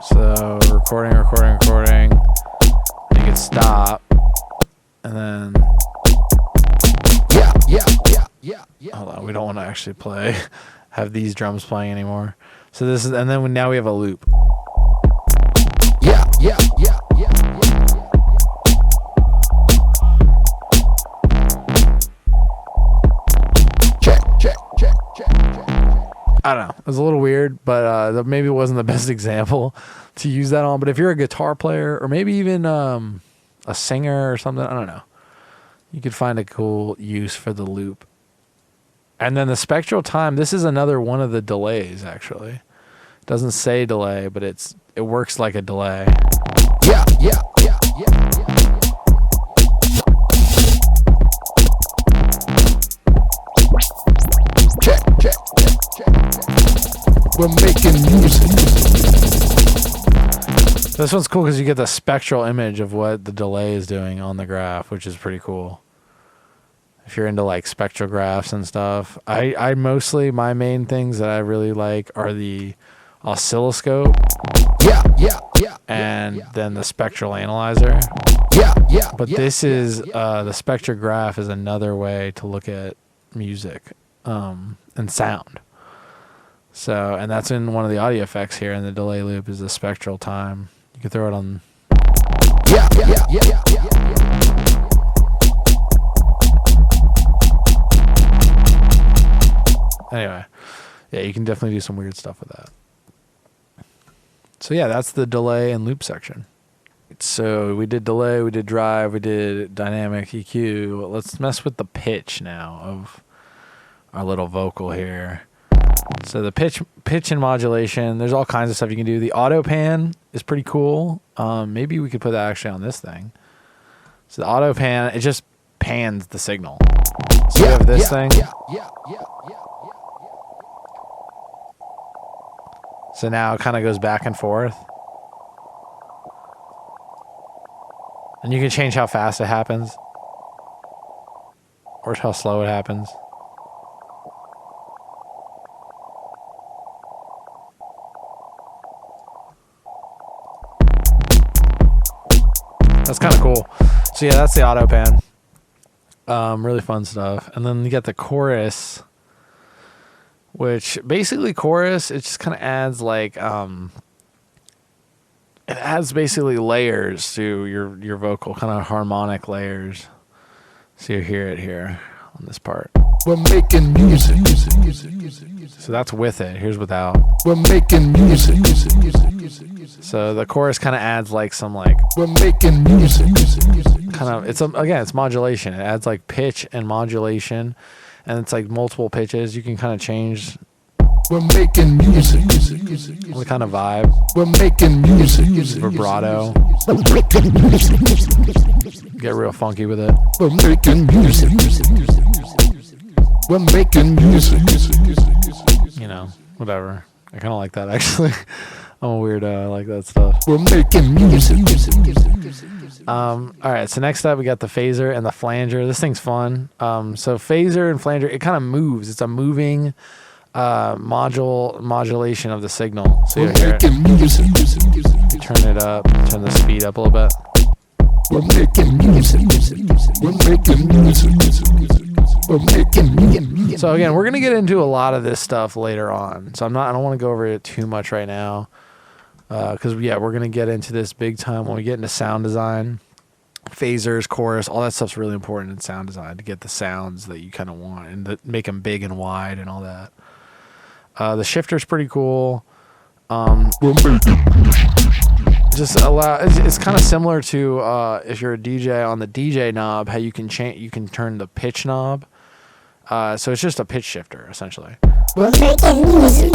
So recording. You can stop, and then Yeah. hold on. We don't want to actually have these drums playing anymore. So this is, and then now we have a loop. Yeah. Check. I don't know. It was a little weird, but maybe it wasn't the best example to use that on. But if you're a guitar player, or maybe even a singer or something, I don't know, you could find a cool use for the loop. And then the spectral time, this is another one of the delays, actually. It doesn't say delay, but it works like a delay. Yeah. Check. We're making music. This one's cool because you get the spectral image of what the delay is doing on the graph, which is pretty cool. If you're into like spectral graphs and stuff, I mostly, my main things that I really like are the oscilloscope. Yeah. And then the spectral analyzer. Yeah. But this is the spectrograph is another way to look at music and sound. So, and that's in one of the audio effects here, and the delay loop is the spectral time. You can throw it on. Yeah. Yeah, you can definitely do some weird stuff with that. So yeah, that's the delay and loop section. So we did delay, we did drive, we did dynamic EQ. Let's mess with the pitch now of our little vocal here. So the pitch and modulation, there's all kinds of stuff you can do. The auto pan is pretty cool. Maybe we could put that actually on this thing. So the auto pan, it just pans the signal. So we have this thing. So now it kind of goes back and forth. And you can change how fast it happens. Or how slow it happens. That's kind of cool. So yeah, that's the auto pan. Really fun stuff. And then you got the chorus, which basically chorus, it just kind of adds like, it adds basically layers to your vocal, kind of harmonic layers. So you hear it here on this part. We're making music. So that's with it. Here's without. We're making music. So the chorus kind of adds like some like We're making music. kind of, it's modulation. It adds like pitch and modulation, and it's like multiple pitches. You can kind of change We're making music. the kind of vibe. We're making music. Vibrato. Get real funky with it. We're making music. We're making music. You know, whatever. I kind of like that actually. I'm a weirdo. I like that stuff. We're making music. All right, so next up we got the phaser and the flanger. This thing's fun. So phaser and flanger, it kind of moves. It's a moving modulation of the signal. So you We're hear it. making music. You turn it up, turn the speed up a little bit. We're making music. We're making music. We're making music. So again, we're gonna get into a lot of this stuff later on. So I don't want to go over it too much right now, because we're gonna get into this big time when we get into sound design, phasers, chorus, all that stuff's really important in sound design to get the sounds that you kind of want and make them big and wide and all that. The shifter's pretty cool. We're making It's kind of similar to if you're a DJ on the DJ knob, how you can turn the pitch knob. So it's just a pitch shifter essentially. We're making music.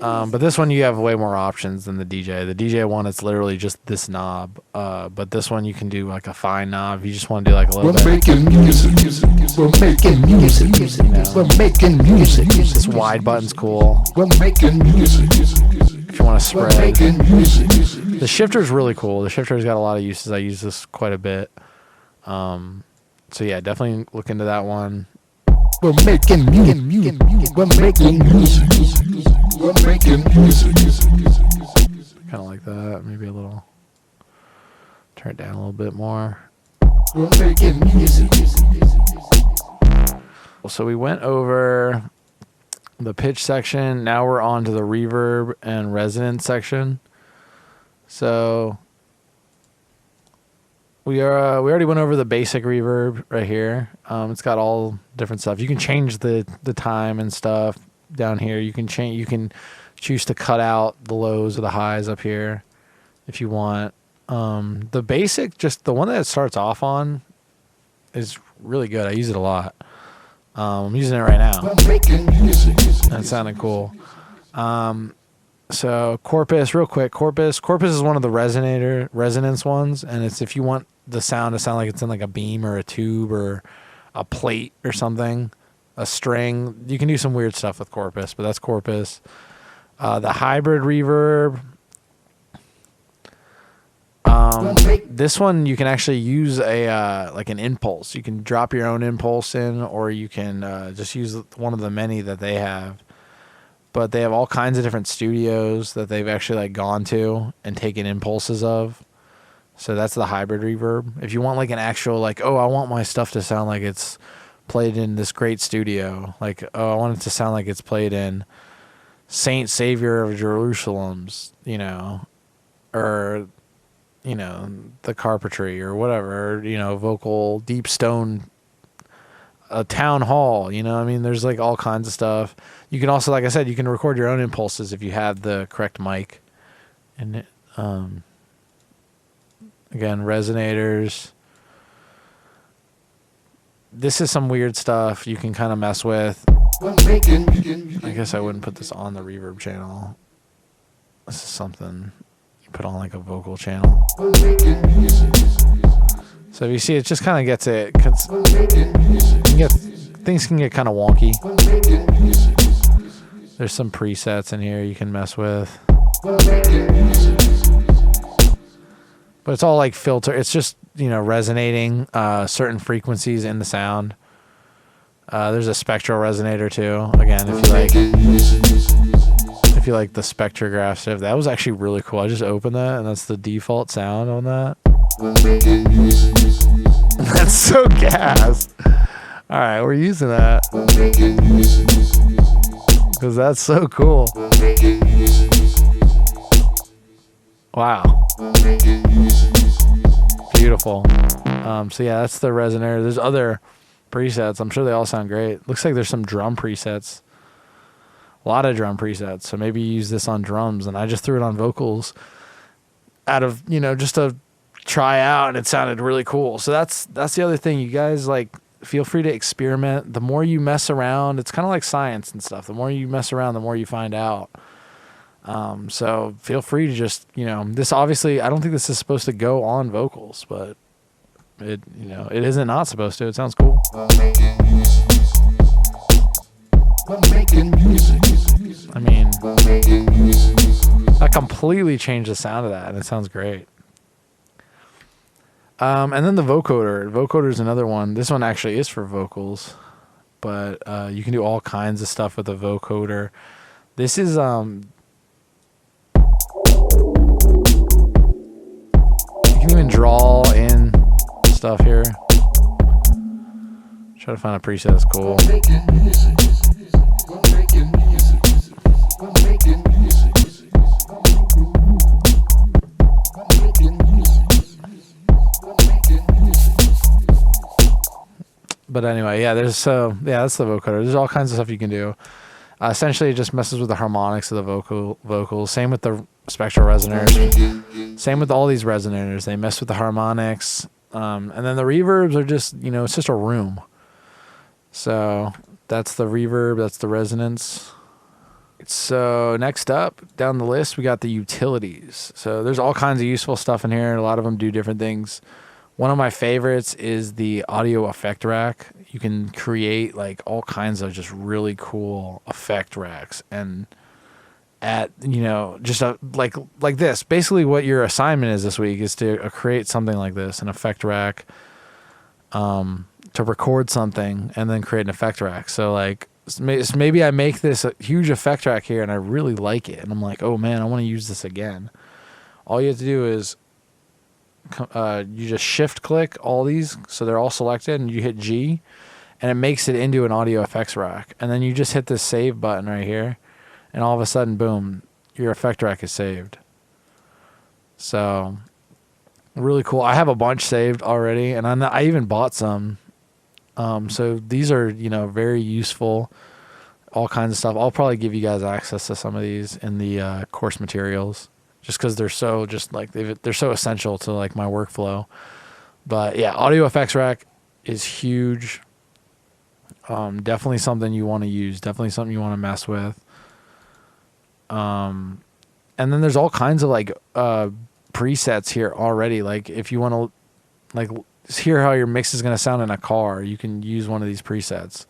But this one you have way more options than the DJ. The DJ one, it's literally just this knob. But this one you can do like a fine knob. You just want to do like a little We're bit. making music. We're making music. We're making music. This wide button's cool. We're making music. If you want to We're spread. making music. The shifter's really cool. The shifter's got a lot of uses. I use this quite a bit. So yeah, definitely look into that one. We're making music. We're making music. We're making music. Kind of like that. Maybe a little. Turn it down a little bit more. We're making music. So we went over the pitch section. Now we're on to the reverb and resonance section. So we already went over the basic reverb right here. It's got all different stuff. You can change the time and stuff down here. You can choose to cut out the lows or the highs up here if you want. The basic, just the one that it starts off on, is really good. I use it a lot. I'm using it right now. We're making music. That sounded cool. So Corpus, real quick. Corpus is one of the resonance ones, and it's if you want the sound to sound like it's in like a beam or a tube or a plate or something, a string. You can do some weird stuff with Corpus, but that's Corpus. The hybrid reverb. This one you can actually use a like an impulse. You can drop your own impulse in, or you can just use one of the many that they have. But they have all kinds of different studios that they've actually like gone to and taken impulses of. So that's the hybrid reverb. If you want like an actual like, oh, I want my stuff to sound like it's played in this great studio. Like, oh, I want it to sound like it's played in Saint Savior of Jerusalem's, or the Carpentry or whatever, vocal deep stone a town hall, you know what I mean? There's like all kinds of stuff. You can also, like I said, you can record your own impulses if you have the correct mic. And again, resonators. This is some weird stuff you can kind of mess with. I guess I wouldn't put this on the reverb channel. This is something you put on like a vocal channel. So if you see, it just kind of gets it. Things can get kind of wonky. There's some presets in here you can mess with. But it's all like filter. It's just, resonating certain frequencies in the sound. There's a spectral resonator too. Again, if you like the spectrograph stuff, that was actually really cool. I just opened that, and that's the default sound on that. That's so gas. All right, we're using that because that's so cool. Wow. Beautiful. So yeah, that's the resonator. There's other presets. I'm sure they all sound great. Looks like there's some drum presets. A lot of drum presets. So maybe you use this on drums, and I just threw it on vocals out of, just to try out, and it sounded really cool. So that's the other thing. You guys, like, feel free to experiment. The more you mess around, it's kind of like science and stuff. The more you mess around, the more you find out. So feel free to just, this obviously, I don't think this is supposed to go on vocals, but it isn't not supposed to. It sounds cool. I mean, I completely changed the sound of that, and it sounds great. And then the vocoder. Vocoder is another one. This one actually is for vocals, but you can do all kinds of stuff with the vocoder. This is you can even draw in stuff here. Try to find a preset that's cool. But anyway, yeah, that's the vocoder. There's all kinds of stuff you can do. Essentially, it just messes with the harmonics of the vocals. Same with the spectral resonators. Same with all these resonators. They mess with the harmonics. And then the reverbs are just, it's just a room. So that's the reverb. That's the resonance. So next up, down the list, we got the utilities. So there's all kinds of useful stuff in here. A lot of them do different things. One of my favorites is the audio effect rack. You can create like all kinds of just really cool effect racks, and at just like this. Basically, what your assignment is this week is to create something like this, an effect rack, to record something and then create an effect rack. So like maybe I make this a huge effect rack here, and I really like it, and I'm like, oh man, I want to use this again. All you have to do is you just shift click all these so they're all selected, and you hit G, and it makes it into an audio effects rack. And then you just hit this save button right here, and all of a sudden, boom, your effect rack is saved. So really cool. I have a bunch saved already, and I even bought some. So these are very useful, all kinds of stuff. I'll probably give you guys access to some of these in the course materials, just because they're so they're so essential to like my workflow. But yeah, audio effects rack is huge. Definitely something you want to use. Definitely something you want to mess with. And then there's all kinds of like presets here already. Like if you want to like hear how your mix is going to sound in a car, you can use one of these presets.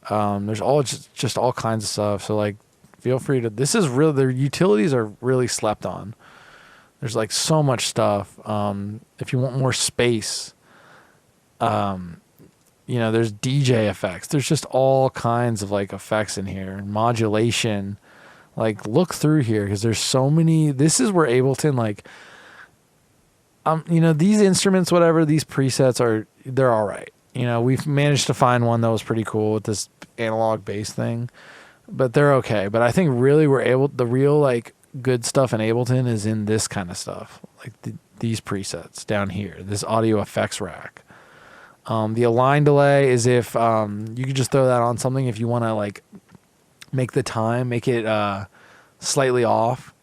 There's all just all kinds of stuff. So like, feel free to. This is really, the utilities are really slept on. There's like so much stuff. If you want more space, there's DJ effects. There's just all kinds of like effects in here. Modulation. Like look through here because there's so many. This is where Ableton like. These instruments, whatever, these presets they're all right. We've managed to find one that was pretty cool with this analog bass thing, but they're okay. But I think really the real like good stuff in Ableton is in this kind of stuff, like these presets down here, this audio effects rack. The align delay is if you could just throw that on something if you want to like make the time, make it slightly off.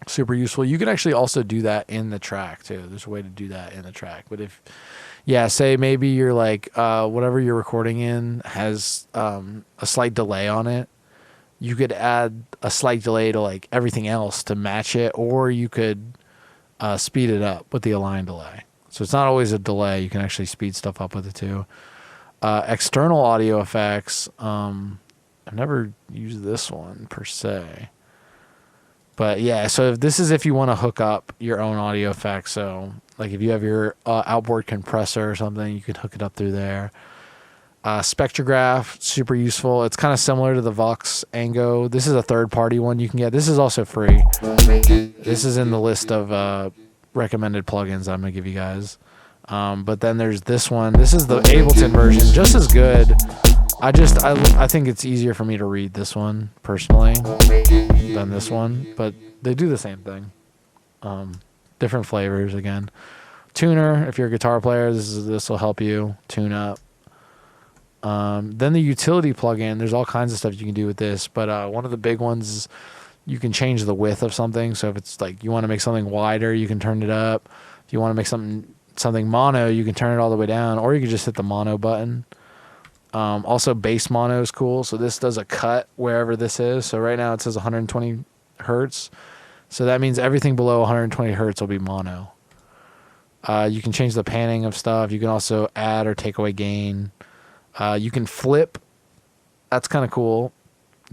Super useful. You could actually also do that in the track too. There's a way to do that in the track. But if, yeah, say maybe you're like, whatever you're recording in has a slight delay on it. You could add a slight delay to like everything else to match it, or you could speed it up with the align delay. So it's not always a delay. You can actually speed stuff up with it too. External audio effects. I've never used this one per se. But yeah, so if you want to hook up your own audio effects, so like if you have your outboard compressor or something, you could hook it up through there. Spectrograph, super useful. It's kind of similar to the Vox Ango. This is a third-party one you can get. This is also free. This is in the list of recommended plugins I'm going to give you guys. But then there's this one. This is the Ableton version, just as good. I think it's easier for me to read this one personally than this one, but they do the same thing. Different flavors again. Tuner, if you're a guitar player, this will help you tune up. Then the utility plugin, there's all kinds of stuff you can do with this, but one of the big ones is you can change the width of something. So if it's like you want to make something wider, you can turn it up. If you want to make something mono, you can turn it all the way down, or you can just hit the mono button. Also, bass mono is cool. So this does a cut wherever this is. So right now it says 120 hertz. So that means everything below 120 hertz will be mono. You can change the panning of stuff. You can also add or take away gain. You can flip. That's kind of cool.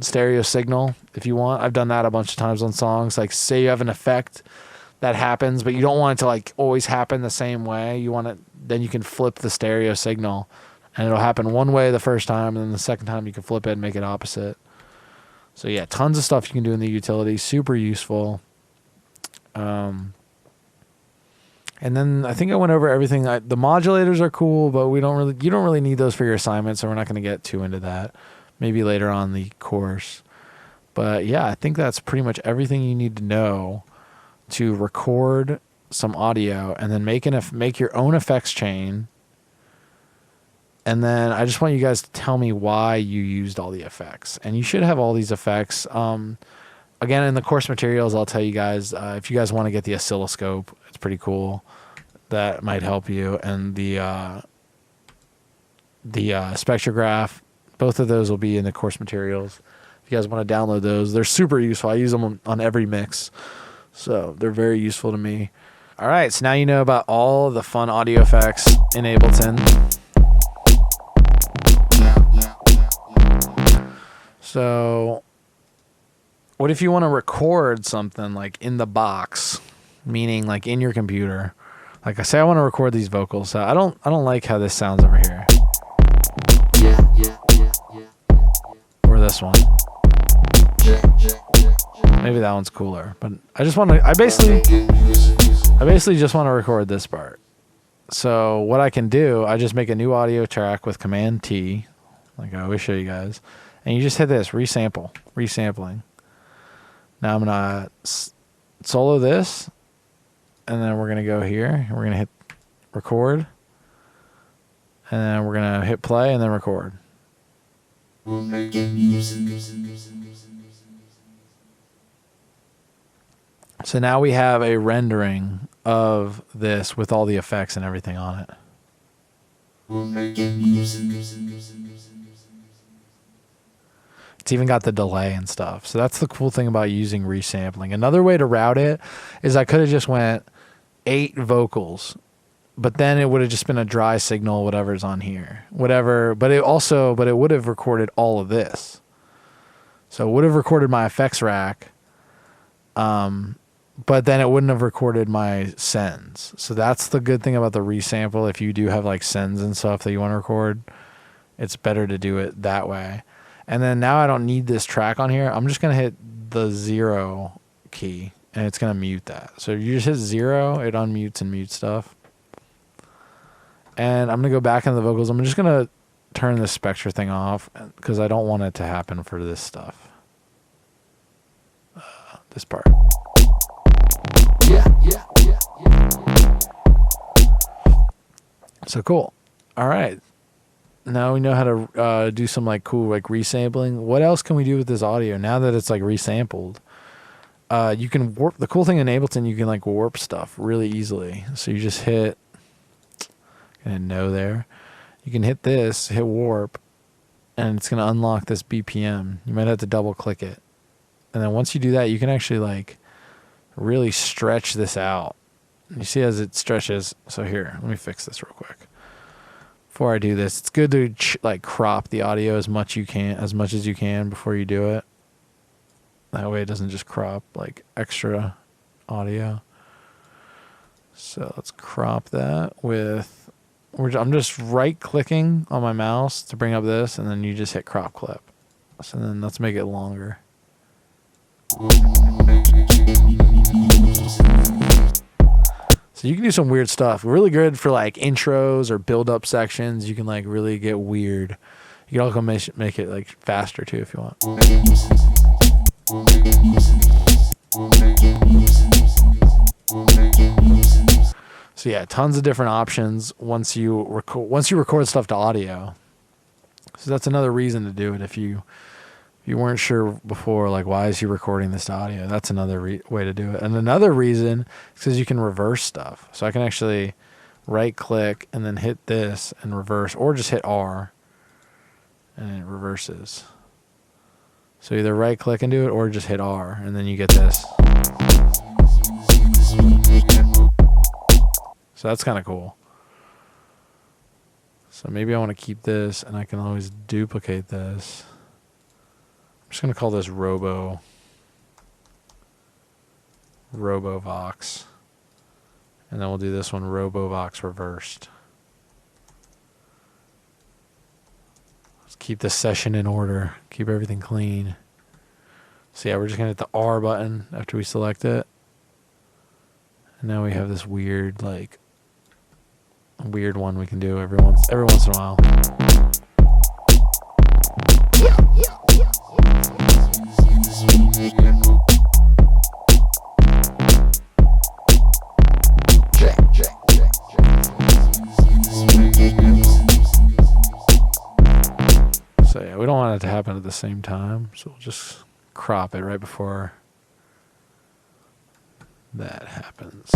Stereo signal if you want. I've done that a bunch of times on songs. Like say you have an effect that happens, but you don't want it to like always happen the same way. You want it, then you can flip the stereo signal. And it'll happen one way the first time, and then the second time you can flip it and make it opposite. So yeah, tons of stuff you can do in the utility. Super useful. And then I think I went over everything. The modulators are cool, but you don't really need those for your assignment, so we're not going to get too into that. Maybe later on the course. But yeah, I think that's pretty much everything you need to know to record some audio, and then make your own effects chain. And then I just want you guys to tell me why you used all the effects. And you should have all these effects. Again, in the course materials, I'll tell you guys, if you guys want to get the oscilloscope, it's pretty cool. That might help you. And the spectrograph, both of those will be in the course materials. If you guys want to download those, they're super useful. I use them on every mix. So they're very useful to me. All right, so now you know about all the fun audio effects in Ableton. So what if you want to record something like in the box, meaning like in your computer? Like I say, I want to record these vocals. So I don't like how this sounds over here. Or this one. Maybe that one's cooler, but I basically just want to record this part. So what I can do, I just make a new audio track with Command T, like I always show you guys. And you just hit this, resampling. Now I'm going to solo this, and then we're going to go here, and we're going to hit record, and then we're going to hit play, and then record. So now we have a rendering of this with all the effects and everything on it. It's even got the delay and stuff. So that's the cool thing about using resampling. Another way to route it is I could have just went 8 vocals, but then it would have just been a dry signal, whatever's on here. Whatever, but it would have recorded all of this. So it would have recorded my effects rack, but then it wouldn't have recorded my sends. So that's the good thing about the resample. If you do have like sends and stuff that you want to record, it's better to do it that way. And then now I don't need this track on here. I'm just going to hit the 0 key, and it's going to mute that. So you just hit 0, it unmutes and mutes stuff. And I'm going to go back into the vocals. I'm just going to turn the Spectra thing off because I don't want it to happen for this stuff. This part. Yeah. So cool. All right. Now we know how to do some like cool like resampling. What else can we do with this audio now that it's like resampled? You can warp. The cool thing in Ableton, you can like warp stuff really easily. So you just hit, gonna know there. You can hit this, hit warp, and it's gonna unlock this BPM. You might have to double click it, and then once you do that, you can actually like really stretch this out. You see as it stretches. So here, let me fix this real quick. Before I do this, it's good to like crop the audio as much as you can before you do it. That way it doesn't just crop like extra audio. So let's crop that with, I'm just right clicking on my mouse to bring up this, and then you just hit crop clip. So then let's make it longer. So you can do some weird stuff. Really good for like intros or build up sections. You can like really get weird. You can also make it like faster too if you want. So yeah, tons of different options once you record stuff to audio. So that's another reason to do it if you weren't sure before, like, why is he recording this to audio? That's another way to do it. And another reason is because you can reverse stuff. So I can actually right-click and then hit this and reverse, or just hit R, and it reverses. So either right-click and do it, or just hit R, and then you get this. So that's kind of cool. So maybe I want to keep this, and I can always duplicate this. I'm just going to call this RoboVox. And then we'll do this one, RoboVox reversed. Let's keep the session in order. Keep everything clean. So yeah, we're just going to hit the R button after we select it. And now we have this weird, like, weird one we can do every once in a while. So yeah, we don't want it to happen at the same time, so we'll just crop it right before that happens.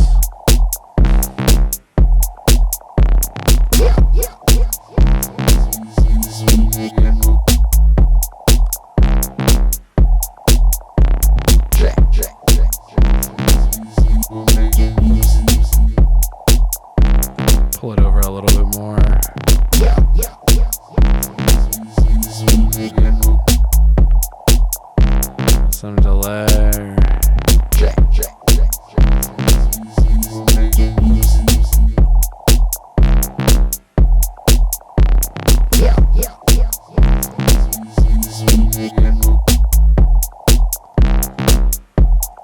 Pull it over a little bit more. Some delay.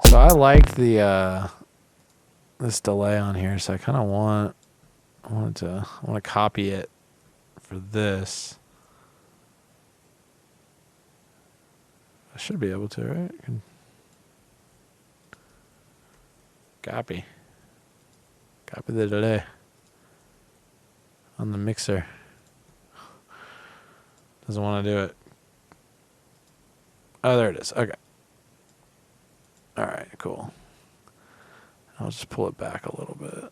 So I like the this delay on here, so I kind of want to copy it for this. I should be able to, right? Copy the delay on the mixer. Doesn't want to do it. Oh, there it is. Okay. All right, cool. I'll just pull it back a little bit.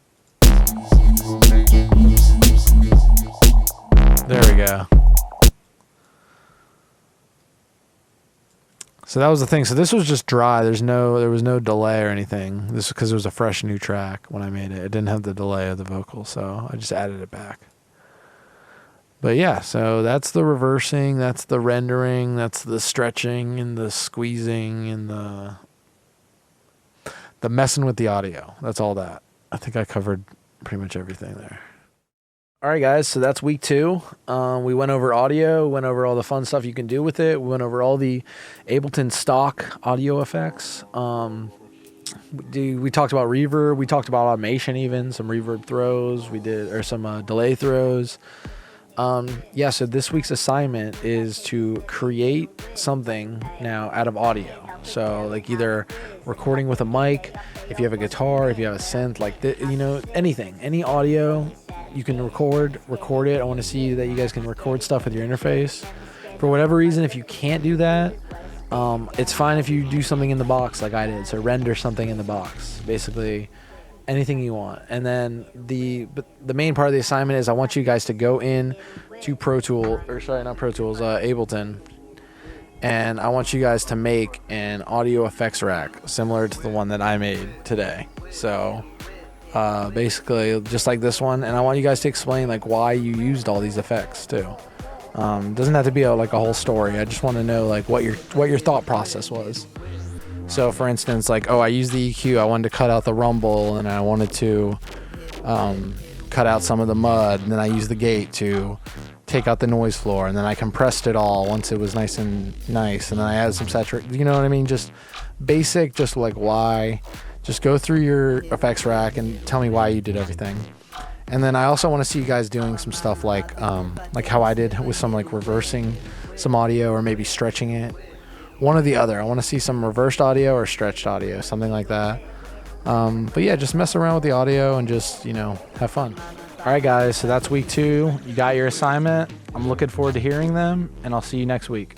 There we go. So that was the thing. So this was just dry. There was no delay or anything. This is because it was a fresh new track when I made it. It didn't have the delay of the vocal, so I just added it back. But yeah, so that's the reversing, that's the rendering, that's the stretching and the squeezing and the messing with the audio. That's all that. I think I covered pretty much everything there. All right, guys, so that's week 2. We went over audio, went over all the fun stuff you can do with it. We went over all the Ableton stock audio effects. We talked about reverb. We talked about automation even, some reverb throws. We did, or some delay throws. Yeah, so this week's assignment is to create something now out of audio. So like either recording with a mic, if you have a guitar, if you have a synth, like anything, any audio you can record it. I want to see that you guys can record stuff with your interface. For whatever reason, if you can't do that, it's fine if you do something in the box like I did. So render something in the box, basically anything you want. And then the main part of the assignment is I want you guys to go in to Ableton, and I want you guys to make an audio effects rack similar to the one that I made today. So basically just like this one, and I want you guys to explain like why you used all these effects too. Doesn't have to be like a whole story. I just want to know like what your thought process was. So for instance, like, I used the EQ, I wanted to cut out the rumble, and I wanted to cut out some of the mud, and then I used the gate to take out the noise floor, and then I compressed it all once it was nice, and then I added some saturation, you know what I mean? Just basic, just like why. Just go through your effects rack and tell me why you did everything. And then I also want to see you guys doing some stuff like how I did with some like reversing some audio or maybe stretching it. One or the other. I want to see some reversed audio or stretched audio, something like that. But yeah, just mess around with the audio and just, have fun. All right, guys, so that's week 2. You got your assignment. I'm looking forward to hearing them, and I'll see you next week.